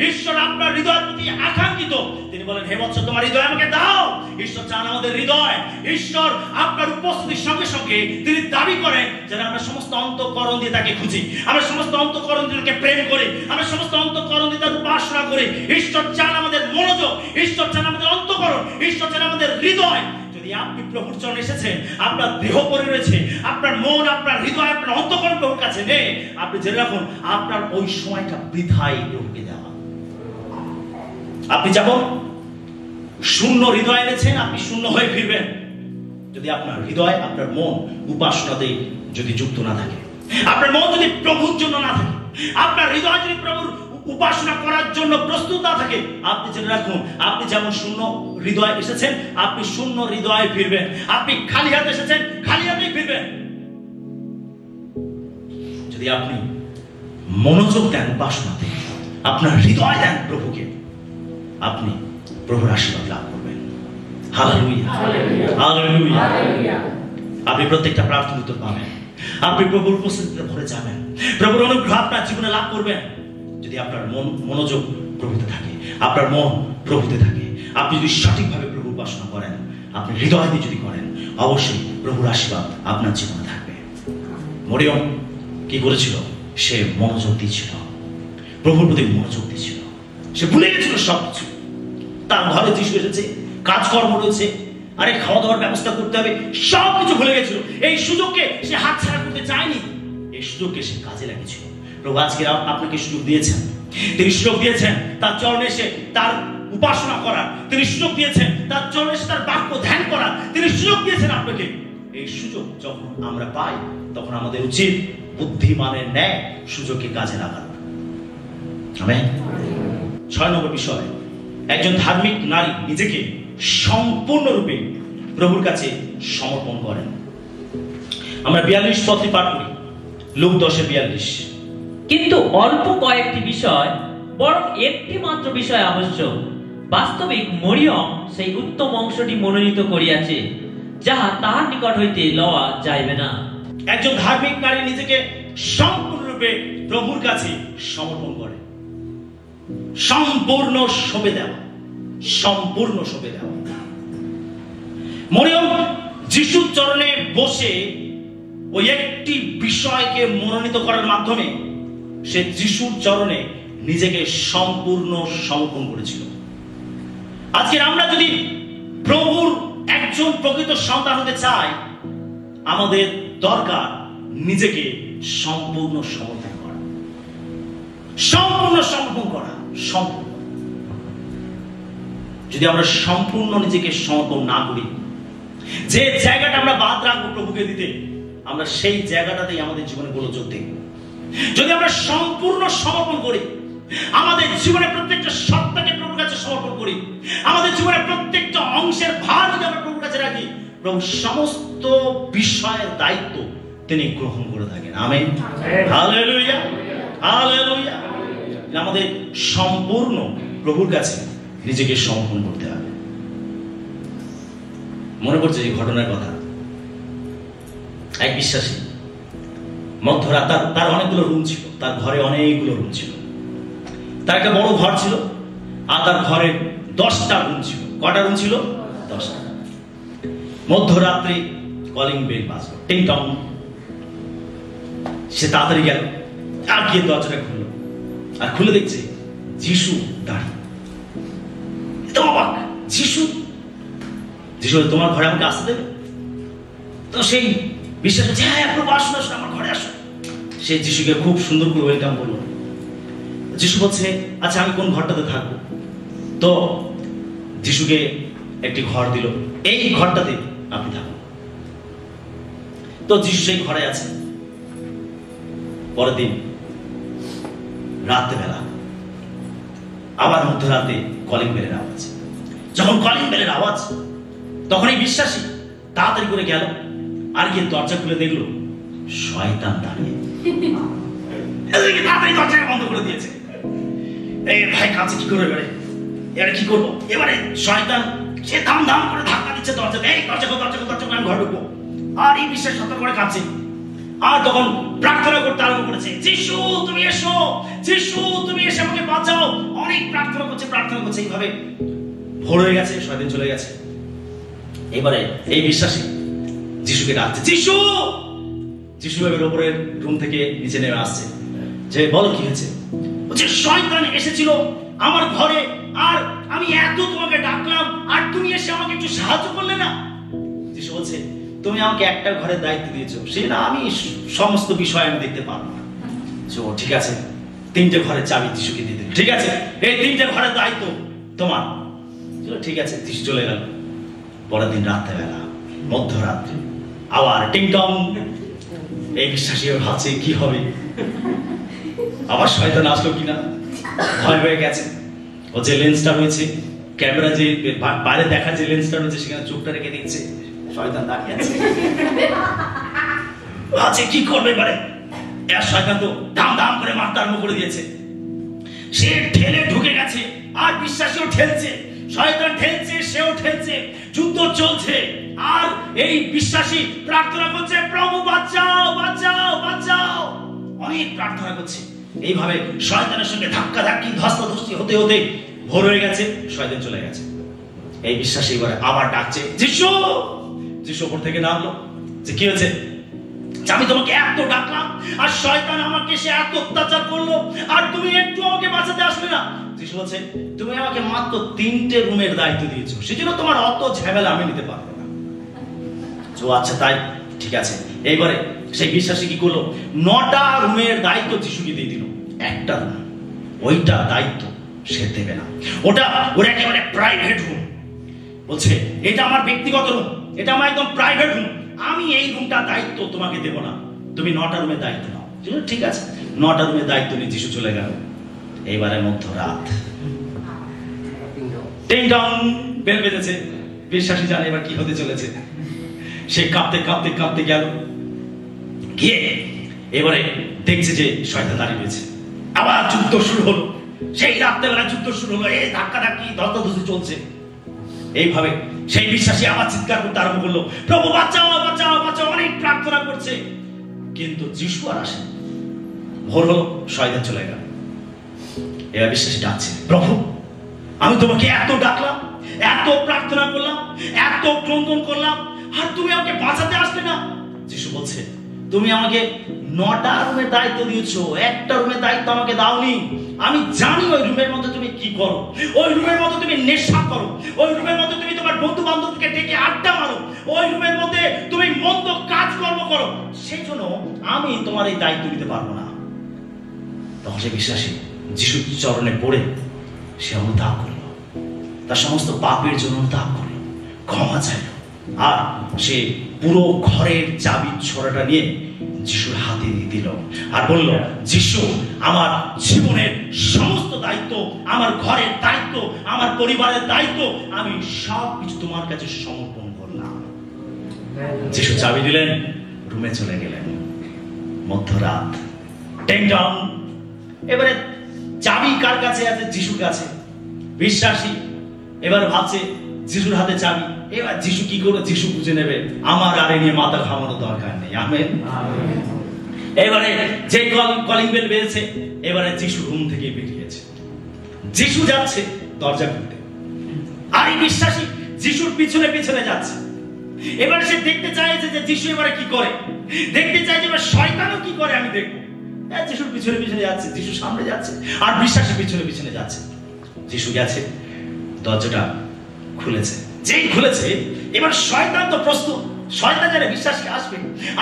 A: ঈশ্বর আপনার হৃদয়ের প্রতি আকাঙ্ক্ষিত। তিনি বলেন, হে বৎস, তোমার হৃদয় আমাকে দাও। ঈশ্বর চান আমাদের হৃদয়। ঈশ্বর আপনার উপস্থিতির সঙ্গে সঙ্গে তিনি দাবি করেন যেন আমরা সমস্ত অন্তঃকরণ দিয়ে তাকে খুঁজি, আমরা সমস্ত অন্তঃকরণ দিয়ে তাকে প্রেম করি, আমরা সমস্ত অন্তঃকরণ দিয়ে তার উপাসনা করি। ঈশ্বর চান আমাদের মনোযোগ, ঈশ্বর চান আমাদের অন্তঃকরণ, ঈশ্বর চান আমাদের হৃদয়। যদি আপনি প্রভুর চরণে এসেছেন, আপনার দেহ পড়ে রয়েছে, আপনার মন, আপনার হৃদয়, আপনার অন্তঃকরণ প্রভুর কাছে নেই, আপনি জেনে রাখুন আপনার ওই সময়টা বৃথাই প্রভুকে দেওয়া। আপনি যেমন শূন্য হৃদয় এনেছেন, আপনি শূন্য হয়ে ফিরবেন যদি আপনার হৃদয়, আপনার মন উপাসনাতে যদি যুক্ত না থাকে, আপনার মন যদি প্রভুর জন্য না থাকে, আপনার হৃদয় যদি প্রভুর উপাসনা করার জন্য প্রস্তুত না থাকে, আপনি জেনে রাখুন আপনি যেমন শূন্য হৃদয় এসেছেন, আপনি শূন্য হৃদয়ে ফিরবেন। আপনি খালি হাতে এসেছেন, খালি হাতেই ফিরবেন। যদি আপনি মনোযোগ দেন উপাসনাতে, আপনার হৃদয় দেন প্রভুকে, আপনি প্রভুর আশীর্বাদ লাভ করবেন। Hallelujah, hallelujah. আপনি প্রত্যেকটা প্রার্থনা উত্তর পাবেন। আপনি প্রভুর উপস্থিতিতে ভরে যাবেন। প্রভুর অনুগ্রহ আপনার জীবনে লাভ করবেন যদি আপনার মনোযোগ প্রভুতে থাকে, আপনার মন প্রভুতে থাকে। আপনি যদি সঠিকভাবে প্রভু উপাসনা করেন, আপনি হৃদয় দিয়ে যদি করেন, অবশ্যই প্রভুর আশীর্বাদ আপনার জীবনে থাকবে। মরিয়ম কি করেছিল? সে মনোযোগ দিয়েছিল, প্রভুর প্রতি মনোযোগ দিয়েছিল। সে ভুলে গেছিল সবকিছু। তার ঘরে যিশু এসেছে, কাজকর্ম রয়েছে, আরে খাওয়া দাওয়ার ব্যবস্থা করতে হবে, সবকিছু ভুলে গেছিল। এই সুযোগকে সে হাতছাড়া করতে চায়নি, এই সুযোগকে সে কাজে লাগিয়েছিল। প্রভু আজকে আপনাকে সুযোগ দিয়েছেন। তিনি সুযোগ দিয়েছেন তার চরণে এসে তার উপাসনা করার। তিনি সুযোগ দিয়েছেন তার চরণে এসে তার বাক্য ধ্যান করার। তিনি সুযোগ দিয়েছেন আপনাকে। এই সুযোগ যখন আমরা পাই, তখন আমাদের উচিত বুদ্ধিমানের ন্যায় সুযোগকে কাজে লাগানো। আমেন। 6 নম্বর বিষয়, একজন ধার্মিক নারী নিজেকে সম্পূর্ণরূপে প্রভুর কাছে সমর্পণ করেন। আমরা 42 পদটি পাঠ করি, লূক 10:42।
B: কিন্তু অল্প কয়েকটি বিষয়, বরং একটি মাত্র বিষয় আবশ্যক। বাস্তবিক মরিয়ম সেই উত্তম অংশটি মনোনীত করিয়াছে, যাহা তাহার নিকট হইতে লওয়া যাইবে না।
A: একজন ধার্মিক নারী নিজেকে সম্পূর্ণরূপে প্রভুর কাছে সমর্পণ করে। সম্পূর্ণ সঁপে দেওয়া, সম্পূর্ণ সঁপে দেওয়া। মরিয়ম যিশুর চরণে বসে ওই একটি বিষয়কে মনোনীত করার মাধ্যমে সে যিশুর চরণে নিজেকে সম্পূর্ণ সমর্পণ করেছিল। আজকে আমরা যদি প্রভুর একজন প্রকৃত সন্তান হতে চাই, আমাদের দরকার নিজেকে সম্পূর্ণ সমর্পণ করা, সম্পূর্ণ সমর্পণ করা, সম্পূর্ণ। যদি আমরা সম্পূর্ণ নিজেকে সমর্পণ না করি, যে জায়গাটা আমরা বাদ রাখবো প্রভুকে দিতে, আমরা সেই জায়গাটাতেই আমাদের জীবনে গোলযোগ দেখব। যদি আমরা সম্পূর্ণ সমর্পণ করি, আমাদের জীবনে প্রত্যেকটা সত্তাকে প্রভুর কাছে সমর্পণ করি, আমাদের জীবনে প্রত্যেকটা অংশের ভার যদি আমরা প্রভুর কাছে রাখি, প্রভু সমস্ত বিষয়ের দায়িত্ব তিনি গ্রহণ করে থাকেন। Amen, hallelujah, hallelujah. আমাদের সম্পূর্ণ প্রভুর কাছে নিজেকে সমর্পণ করতে হবে। মনে পড়ছে এই ঘটনার কথা। এক বিশ্বাসী মধ্যরাত, তার অনেকগুলো রুম ছিল, তার ঘরে অনেকগুলো রুম ছিল। তার একটা বড় ঘর ছিল, আর তার ঘরে 10টা রুম ছিল। কটা রুম ছিল? 10টা। মধ্যরাত্রে কলিং বেল বাজলো, টিং টং। সে তাড়াতাড়ি গেল, আর গিয়ে দরজাটা খুললো, আর খুলে দেখছে যিশু দাঁড়িয়ে। তো অবাক, যিশু তোমার ঘরে আমাকে আসতে দেবে? তো সেই বিশ্বাস করছে, হ্যাঁ প্রভু আসুন, আসুন আমার ঘরে আসুন। সে যিশুকে খুব সুন্দর করে ওয়েলকাম করলো। যিশু বলছে, আচ্ছা আমি কোন ঘরটাতে থাকবো? তো যিশুকে একটি ঘর দিল, এই ঘরটাতে আপনি থাকুন। তো যিশু সেই ঘরে আছে। পরের দিন রাত্রেবেলা আবার মধ্যরাতে কলিং বেলের আওয়াজ। যখন কলিং বেলের আওয়াজ, তখন এই বিশ্বাসী তাড়াতাড়ি করে গেল, আর গিয়ে দরজা খুলে দেখলো শয়তান দাঁড়িয়ে। তাড়াতাড়ি দরজাকে বন্ধ করে দিয়েছে। এই ভাই কাছে কি করে বেড়ে, এবারে কি করবো? এবারে শয়তান সে দাম দাম করে ধাক্কা দিচ্ছে দরজাতে, এই দরজা খোল, দরজা খোল, দরজা খোল, আমি ঘরে ঢুকবো। আর এই বিশ্বাস সতর্ক করে কাঁদছে। আর তখন প্রার্থনা করতে আরম্ভ করেছে, যিশু তুমি এসো, যিশু তুমি এসে আমাকে বাঁচাও। অনেক প্রার্থনা করছে, প্রার্থনা করছে। এইভাবে ভোর হয়ে গেছে, শয়তান চলে গেছে। এবারে এই বিশ্বাসী যিশুকে ডাকছে, যিশু। যিশু এবার উপরের রুম থেকে নিচে নেমে আসছে, যে বলো কি হয়েছে? বলছে শয়তান এসেছিল আমার ঘরে, আর আমি এত তোমাকে ডাকলাম, আর তুমি এসে আমাকে একটু সাহায্য করলে না। যিশু বলছে, তুমি আমাকে একটা ঘরের দায়িত্ব দিয়েছো, সে না আমি সমস্ত বিষয় আমি দেখতে পারবো না। ঠিক আছে, 3টে ঘরের চাবি যিশুকে দিয়ে দিল। ঠিক আছে, এই 3টে ঘরের দায়িত্ব তোমার। ঠিক আছে, যিশু চলে গেল। পরের দিন রাত্রেবেলা, মধ্যরাত্রে আবার টিং টং। এই বিশ্বাসী ভাবছে কি হবে, আবার শয়তান আসলো কিনা, ভয় হয়ে গেছে। ও যে লেন্সটা রয়েছে, ক্যামেরা যে বাইরে দেখা যে লেন্সটা রয়েছে, সেখানে চোখটা রেখে দিচ্ছে, শয়তান দাঁড়িয়ে আছে। আছে কি করবে এবারে? শয়তান তো দাম দাম করে মারতে আরম্ভ করে দিয়েছে। সে ঠেলে ঢুকে গেছে, আর বিশ্বাসীও ঠেলছে, শয়তান ঠেলছে, সেও ঠেলছে, যুদ্ধ চলছে। আর এই বিশ্বাসী প্রার্থনা করছে, প্রভু বাঁচাও, বাঁচাও, বাঁচাও, অনেক প্রার্থনা করছে। এইভাবে শয়তানের সঙ্গে ধাক্কা ধাক্কি, ধস্তাধস্তি হতে হতে ভোর হয়ে গেছে, শয়তান চলে গেছে। এই বিশ্বাসী এবারে আবার ডাকছে, যিশু। যিশু উপর থেকে নামলো, যে কি হয়েছে? আমি তোমাকে এত ডাকলাম, আর শয়তান আমাকে সে এত অত্যাচার করলো, আর তুমি একটু আমাকে বাঁচাতে আসবে না। যিশু বলছে, তুমি আমাকে মাত্র 3টে রুমের দায়িত্ব দিয়েছো, সেজন্য তোমার অত ঝামেলা আমি নিতে পারবো না। আচ্ছা তাই, ঠিক আছে। এইবারে সেই বিশ্বাসী কি করলো? 9টা রুমের দায়িত্ব যিশুকে দিয়ে দিল। একটা রুম, ওইটা দায়িত্ব সে দেবে না, ওটা ওর একেবারে প্রাইভেট রুম। বলছে, এটা আমার ব্যক্তিগত রুম, এটা আমার একদম প্রাইভেট রুম, আমি এই রুমটার দায়িত্ব তোমাকে দেব না, তুমি 9টা রুমের দায়িত্ব নাও। ঠিক আছে, 9টা রুমের দায়িত্ব নিয়ে যিশু চলে গেল। এইবারে মধ্যরাত, টিং টং বেল বেজেছে। বিশ্বাসী জানে এবার কি হতে চলেছে। সে কাঁপতে কাঁপতে কাঁপতে গেল, গিয়ে এবারে দেখছে যে শয়তান দাঁড়িয়ে রয়েছে। আবার যুদ্ধ শুরু হলো, সেই রাত্রেবেলা যুদ্ধ শুরু হলো, এই ধাক্কা ধাক্কি, ধস্তাধস্তি চলছে। এইভাবে সেই বিশ্বাসী আবার চিৎকার করতে আরম্ভ করলো, প্রভু বাঁচাও, বাঁচাও, বাঁচাও, অনেক প্রার্থনা করছে, কিন্তু যিশু আর আসে। ভোর হলো, শয়তান চলে গেল। এবার বিশ্বাসী ডাকছে, প্রভু আমি তোমাকে এত ডাকলাম, এত প্রার্থনা করলাম, এত ক্রন্দন করলাম, আর তুমি আমাকে বাঁচাতে আসবে না। যিশু বলছে, তুমি আমাকে 9টা রুমের দায়িত্ব দিয়েছো, একটা রুমের দায়িত্ব আমাকে দাওনি। আমি জানি ওই রুমের মধ্যে তুমি কি করো, ওই রুমের মধ্যে তুমি নেশা করো, ওই রুমের মধ্যে তুমি তোমার বন্ধু বান্ধবকে ডেকে আড্ডা মারো, ওই রুমের মধ্যে তুমি মন্দ কাজকর্ম করো, সেই জন্য আমি তোমার এই দায়িত্ব দিতে পারবো না। তখন সে বিশ্বাসী যিশুর চরণে পড়ে সে অনুতাপ করলো, তার সমস্ত পাপের জন্য অনুতাপ করলো, ক্ষমা চাইলো, আর সে পুরো ঘরের চাবি ছড়াটা নিয়ে যিশুর হাতে দিয়ে দিল, আর বলল, যিশু আমার জীবনের সমস্ত দায়িত্ব, আমার ঘরের দায়িত্ব, আমার পরিবারের দায়িত্ব, আমি সব কিছু তোমার কাছে সমর্পণ করলাম। যিশু চাবি দিলেন, রুমে চলে গেলেন। মধ্যরাত, টিং টং। এবারে চাবি কার কাছে আছে? যিশুর কাছে। বিশ্বাসী এবার ভাবছে যিশুর হাতে চাবি, এবার যিশু কি করে? যিশু বুঝে নেবে, আমার আর নিয়ে মাথা ঘামানোর দরকার নেই। আমেন। এবারে যে কলিং বেল বেজেছে, এবারে যিশু রুম থেকে বেরিয়েছে, যিশু যাচ্ছে দরজা খুলতে, আর এই বিশ্বাসী যিশুর পিছনে পিছনে যাচ্ছে। এবার সে দেখতে চাইছে যে যিশু এবারে কি করে, দেখতে চাই যে এবার শয়তানও কি করে, আমি দেখবো। যিশুর পিছনে পিছনে যাচ্ছে, যিশু সামনে যাচ্ছে, আর বিশ্বাসী পিছনে পিছনে যাচ্ছে। যিশু গেছে, দরজাটা খুলেছে, যেই খুলেছে এবার শয়তান তো প্রস্তুত। শয়তান জানে বিশ্বাসকে আসবে,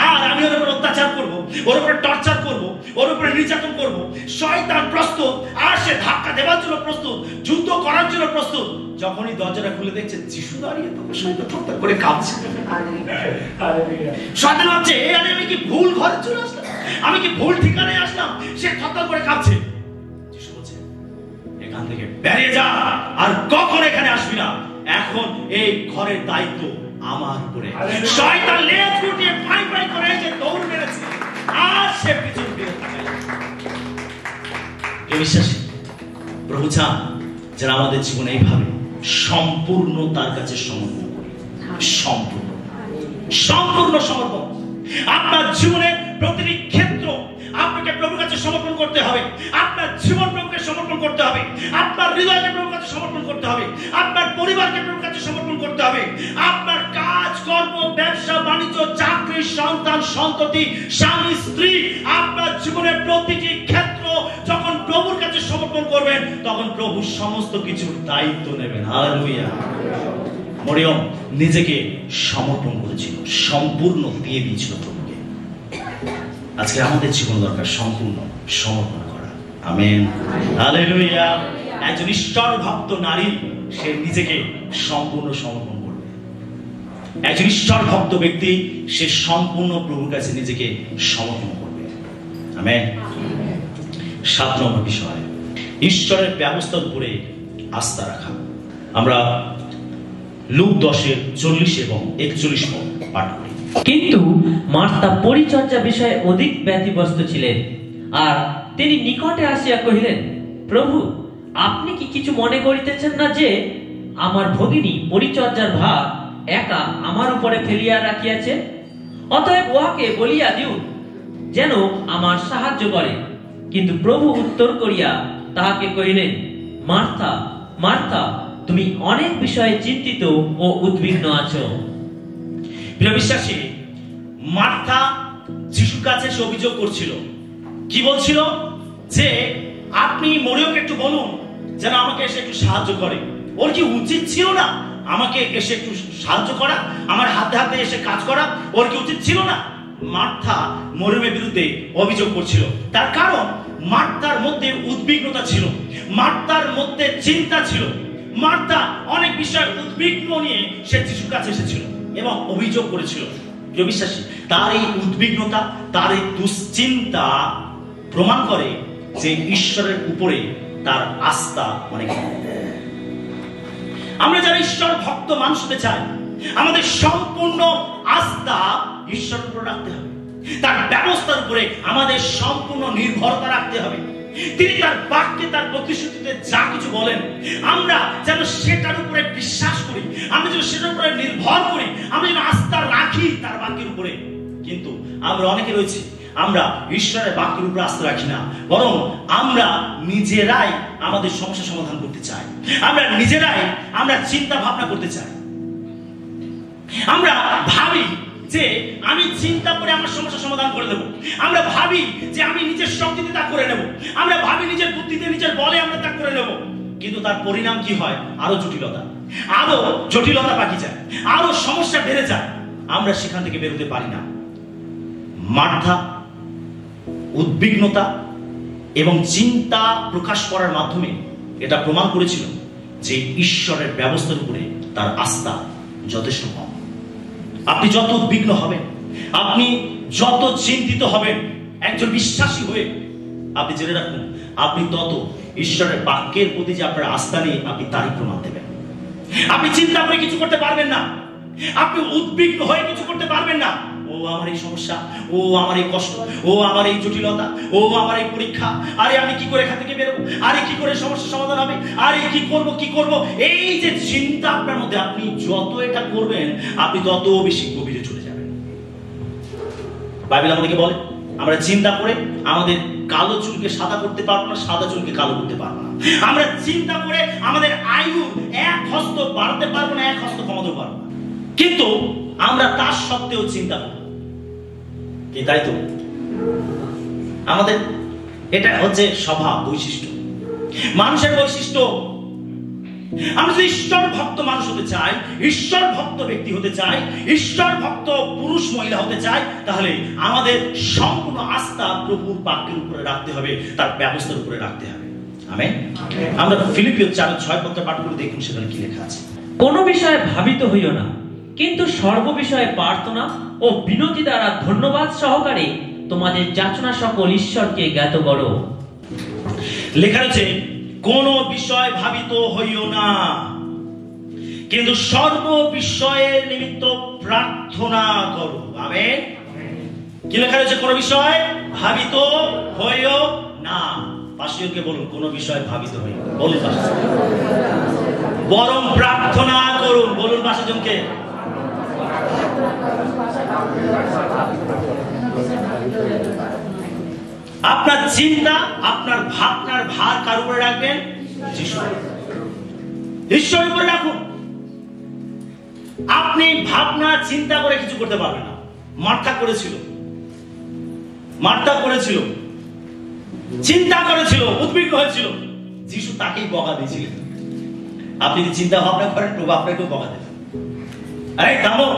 A: আর আমি ওর উপর অত্যাচার করবো, ওর উপরে টর্চার করবো, ওর উপরে নির্যাতন করবো। শয়তান প্রস্তুত, আর সে ধাক্কা দেওয়ার জন্য প্রস্তুত, যুদ্ধ করার জন্য প্রস্তুত। যখনই দরজাটা খুলে দেখছে যিশু দাঁড়িয়ে, তখন শয়তান থরথর করে কাঁপছে। শয়তান ভাবছে, আরে আমি কি ভুল ঘরে চলে আসলাম, আমি কি ভুল ঠিকানায় আসলাম? সে থরথর করে কাঁপছে। যিশু বলছে, এখান থেকে বেরিয়ে যা, আর কখন এখানে আসবি না। এখন এই ঘরের দায়িত্ব আমার উপরে। শয়তান লেজ গুটিয়ে পাই পাই করে এসে দৌড় মেরেছে, আর সে পিছন ফিরে তাকায়। বিশ্বাসী প্রভু চান যেন আমাদের জীবনে এইভাবে সম্পূর্ণ তার কাছে সমর্পণ করি। সম্পূর্ণ সম্পূর্ণ সমর্পণ। আপনার জীবনের প্রতিটি ক্ষেত্র আপনাকে প্রভুর কাছে সমর্পণ করতে হবে। আপনার জীবন প্রভুকে সমর্পণ করতে হবে, আপনার হৃদয়কে প্রভুর কাছে সমর্পণ করতে হবে, আপনার পরিবারকে প্রভুর কাছে সমর্পণ করতে হবে, আপনার কাজ কর্ম, ব্যবসা বাণিজ্য, চাকরি, সন্তান সন্ততি, স্বামী স্ত্রী, আপনার জীবনের প্রতিটি ক্ষেত্র যখন প্রভুর কাছে সমর্পণ করবেন, তখন প্রভু সমস্ত কিছুর দায়িত্ব নেবেন। হালেলুয়া। মরিয়ম নিজেকে সমর্পণ করেছিল, সম্পূর্ণ দিয়ে দিয়েছিল প্রভুকে। আজকে আমাদের জীবন দরকার সম্পূর্ণ সমর্পণ করা। আমেন। হালেলুয়া। একজন ঈশ্বর ভক্ত নারী, সে নিজেকে সম্পূর্ণ সমর্পণ করবে। একজন ঈশ্বর ভক্ত ব্যক্তি, সে সম্পূর্ণ প্রভুর কাছে নিজেকে সমর্পণ করবে। আমেন। 7 নম্বর বিষয়, ঈশ্বরের ব্যবস্থার উপরে আস্থা রাখা। আমরা লুক 10:40 এবং 41 পদ পাঠ করি।
B: কিন্তু মার্থা পরিচর্যা বিষয়ে অধিক ব্যতিব্যস্ত ছিলেন, আর তিনি নিকটে আসিয়া কহিলেন, প্রভু, আপনি কি কিছু মনে করিতেছেন না যে আমার ভগিনী পরিচর্যার ভার একা আমার উপরে ফেলিয়া রাখিয়াছে? অতএব উহাকে বলিয়া দিও যেন আমার সাহায্য করে। কিন্তু প্রভু উত্তর করিয়া তাহাকে কহিলেন, মার্থা, মার্থা, তুমি অনেক বিষয়ে চিন্তিত ও উদ্বিগ্ন আছো।
A: প্রিয় বিশ্বাসী, মার্থা যিশুর কাছে এসে অভিযোগ করছিল। কি বলছিল? যে আপনি মরিয়মকে একটু বলুন যেন আমাকে এসে একটু সাহায্য করে। ওর কি উচিত ছিল না আমাকে এসে একটু সাহায্য করা, আমার হাতে হাতে এসে কাজ করা? ওর কি উচিত ছিল না? মার্থা মরিয়মের বিরুদ্ধে অভিযোগ করছিল। তার কারণ মার্থার মধ্যে উদ্বিগ্নতা ছিল, মার্থার মধ্যে চিন্তা ছিল। মার্থা অনেক বিষয় উদ্বিগ্ন নিয়ে সে যিশুর কাছে এসেছিল এবং অভিযোগ করেছিল। প্রিয় বিশ্বাসী, তার এই উদ্বিগ্নতা, তার এই দুশ্চিন্তা প্রমাণ করে যে ঈশ্বরের উপরে তার আস্থা অনেক। আমরা যারা ঈশ্বর ভক্ত মানুষ হতে চাই, আমাদের সম্পূর্ণ আস্থা ঈশ্বরের উপর রাখতে হবে। তার ব্যবস্থার উপরে আমাদের সম্পূর্ণ নির্ভরতা রাখতে হবে। তিনি তার বাক্যে, তার প্রতিশ্রুতিতে যা কিছু বলেন, আমরা যেন সেটার উপরে বিশ্বাস করি, আমরা যেন সেটার উপরে নির্ভর করি, আমরা যেন আস্থা রাখি তার বাক্যের উপরে। কিন্তু আমরা অনেকে রয়েছে, আমরা ঈশ্বরের বাক্যের উপরে আস্থা রাখি না, বরং আমরা নিজেরাই আমাদের সমস্যা সমাধান করতে চাই। আমরা নিজেরাই চিন্তা ভাবনা করতে চাই। আমরা ভাবি যে আমি চিন্তা করে আমার সমস্যা সমাধান করে দেব। আমরা ভাবি যে আমি নিজের শক্তিতে তা করে নেব। আমরা ভাবি নিজের বুদ্ধিতে, নিজের বলে আমরা তা করে নেব। কিন্তু তার পরিণাম কি হয়? আরো জটিলতা বাকি যায়, আরো সমস্যা বেড়ে যায়। আমরা সেখান থেকে বেরোতে পারি না। মার্থা উদ্বিগ্নতা এবং চিন্তা প্রকাশ করার মাধ্যমে এটা প্রমাণ করেছিল যে ঈশ্বরের ব্যবস্থার উপরে তার আস্থা যথেষ্ট কম। আপনি যত উদ্বিগ্ন হবেন, আপনি যত চিন্তিত হবেন একজন বিশ্বাসী হয়ে, আপনি জেনে রাখুন আপনি তত ঈশ্বরের বাক্যের প্রতি যে আপনার আস্থা নেই, আপনি তারই প্রমাণ দেবেন। আপনি চিন্তা করে কিছু করতে পারবেন না, আপনি উদ্বিগ্ন হয়ে কিছু করতে পারবেন না। ও আমার এই সমস্যা, ও আমার এই কষ্ট, ও আমার এই জটিলতা, ও আমার এই পরীক্ষা, আরে আমি কি করে এখান থেকে বেরোবো, আরে কি করে সমস্যা সমাধান হবে, আরে কি করব। এই যে চিন্তা আপনার মধ্যে, আপনি যত এটা করবেন আপনি তত বেশি গভীরে চলে যাবেন। বাইবেল আমাদেরকে বলে আমরা চিন্তা করে আমাদের কালো চুলকে সাদা করতে পারবো না, সাদা চুলকে কালো করতে পারবো না। আমরা চিন্তা করে আমাদের আয়ু এক হস্ত বাড়াতে পারবো না, এক হস্ত কমাতে পারবো না। কিন্তু আমরা তার সত্ত্বেও চিন্তা করব, কি তাই তো? আমাদের এটা হচ্ছে স্বভাব, বৈশিষ্ট্য, মানুষের বৈশিষ্ট্য। আমরা যদি ঈশ্বর ভক্ত মানুষ হতে চাই, ঈশ্বর ভক্ত ব্যক্তি হতে চাই, ঈশ্বর ভক্ত পুরুষ মহিলা হতে চাই, তাহলে আমাদের সম্পূর্ণ আস্থা প্রভুর বাক্যের উপরে রাখতে হবে, তার ব্যবস্থার উপরে রাখতে হবে। আমেন। আমরা ফিলিপিও 4:6 পত্র পাঠ করে দেখুন, সেখানে কি লেখা আছে।
B: কোনো বিষয়ে ভাবিত হইও না, কিন্তু সর্ববিষয়ে প্রার্থনা ও বিনতি দ্বারা ধন্যবাদ সহকারে তোমাদের যাচনা সকল ঈশ্বরকে জ্ঞাত করো।
A: লেখা আছে কোন বিষয় ভাবিত হইও না, কিন্তু সর্ব বিষয়ের নিমিত্ত প্রার্থনা করো। আমেন। কি লেখা রয়েছে? কোন বিষয় ভাবিত হইও না। পাশীয়কে বলুন, কোন বিষয় ভাবিত হইও না, বলুন পাশে, বরং প্রার্থনা করুন। বলুন পাশেজনকে। আপনার চিন্তা, আপনার ভাবনার ভার কার উপরে রাখবেন? ঈশ্বরের উপরে রাখুন। আপনি ভাবনা চিন্তা করে কিছু করতে পারবেন না। মার্থা করেছিল, চিন্তা করেছিল, উদ্বিগ্ন হয়েছিল। যিশু তাকেই বকা দিয়েছিলেন। আপনি যদি চিন্তা ভাবনা করেন, প্রভু আপনাকেও বকা দেবেন। আরে থামো,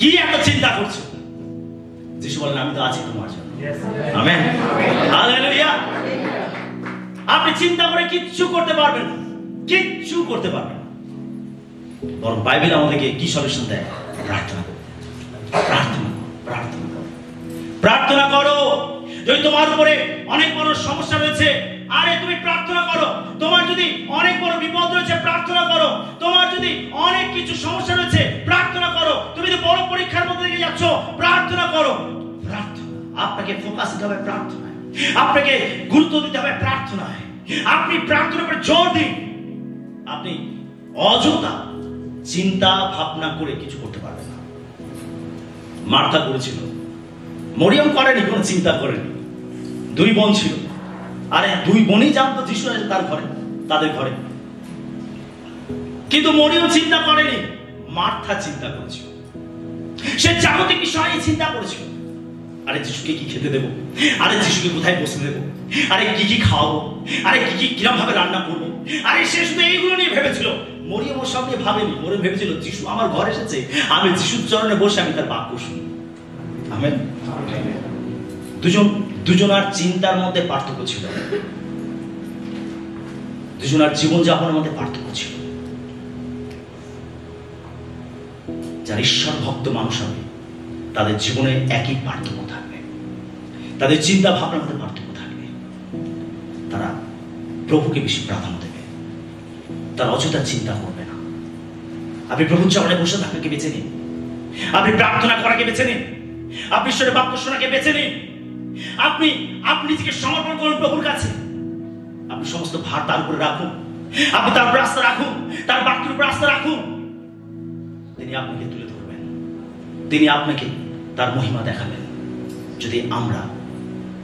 A: কি এত চিন্তা করছো? যিশু বলেন, আমি তো আছি তোমার জন্য। আমেন। হালেলুয়া। আপনি চিন্তা করে কিচ্ছু করতে পারবেন না, কিচ্ছু করতে পারবেন না। বরং বাইবেল আমাদেরকে কি সলিউশন দেয়? প্রার্থনা করো। যদি তোমার উপরে অনেক বড় সমস্যা রয়েছে, আরে তুমি প্রার্থনা করো। তোমার যদি অনেক বড় বিপদ রয়েছে, প্রার্থনা করো। তোমার যদি অনেক কিছু সমস্যা রয়েছে, প্রার্থনা করো। তুমি যদি বড় পরীক্ষার মধ্যে দিয়ে যাচ্ছ, প্রার্থনা করো। আপনাকে ফোকাস দিতে হবে প্রার্থনায়, আপনাকে গুরুত্ব দিতে হবে প্রার্থনায়। আপনি প্রার্থনার উপর জোর দিন। আপনি অযথা চিন্তা ভাবনা করে কিছু করতে পারবেন না। মার্থা করেছিল, মরিয়ম করেনি, কোনো চিন্তা করেনি। দুই বোন ছিল, আরে দুই বোনই জানতো যিশু আছে তার ঘরে, তাদের ঘরে। কিন্তু মরিয়ম চিন্তা করেনি, মার্থা চিন্তা করেছিল। সে জাগতিক বিষয়ে চিন্তা করেছিল। আরে যিশুকে কি খেতে দেবো, আরে যিশুকে কোথায় বসতে দেবো, আরে কি কি খাওয়াবো, আরে কি কি কিরম ভাবে রান্না করবো। আরে সে শুধু এইগুলো নিয়ে ভেবেছিল। মরিয়ম ওর সব নিয়ে ভাবেনি। মরিয়ম ভেবেছিল যিশু আমার ঘরে এসেছে, আমি যিশুর চরণে বসে আমি তার বাক্য শুনি। আমেন। দুজনার চিন্তার মধ্যে পার্থক্য ছিল, দুজনার জীবনযাপনের মধ্যে পার্থক্য ছিল। যারা ঈশ্বর ভক্ত মানুষ হবে তাদের জীবনে একই পার্থক্য থাকবে, তাদের চিন্তা ভাবনার মধ্যে পার্থক্য থাকবে। তারা প্রভুকে বেশি প্রাধান্য দেবে, তারা অযথা চিন্তা করবে না। আপনি প্রভুর চরণে বসে থাকাকে বেছে নিন, আপনি প্রার্থনা করাকে বেছে নিন, আপনি ঈশ্বরের বাক্য শোনাকে বেছে নিন। আপনি নিজেকে সমর্পণ করুন প্রভুর কাছে। আপনি সমস্ত ভার তার উপরে রাখুন, আপনি তার উপর আস্থা রাখুন, তার বাক্যের উপর আস্থা রাখুন। তিনি আপনাকে তুলে ধরবেন, তিনি আপনাকে তার মহিমা দেখাবেন। যদি আমরা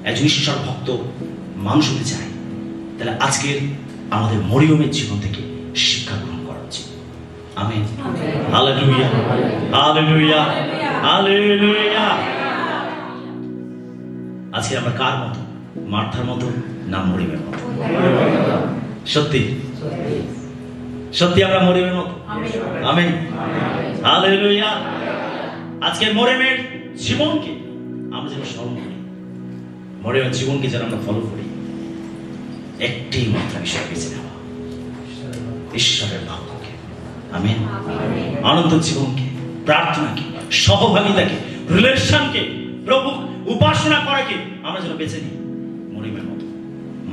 A: একজন ঈশ্বর ভক্ত মানুষ হতে চাই, তাহলে আজকের আমাদের মরিয়মের জীবন থেকে শিক্ষা গ্রহণ করা উচিত। আমেন। Hallelujah, hallelujah, hallelujah. আজকে আমরা কার মতো? মার্থার মতো না মরিয়মের মতো? সত্যি সত্যি আমরা মরিয়মের মতো। Amen, hallelujah. আজকের মরিয়মের জীবনকে আমরা যেন স্মরণ করি, মরিয়মের জীবনকে যেন আমরা ফলো করি। একটি মাত্র বিষয় বেছে নেওয়া, ঈশ্বরের বাক্যকে। আমেন। আনন্দ জীবনকে, প্রার্থনাকে, সহভাগিতাকে, রিলেশনকে, প্রভু উপাসনা করাকে আমরা যেন বেছে নিই মরিয়মের মতো,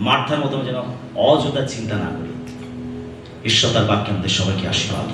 A: মার্থার মতো যেন অযথা চিন্তা না করি। ঈশ্বর তার বাক্যে আমাদের সবাইকে আশীর্বাদ।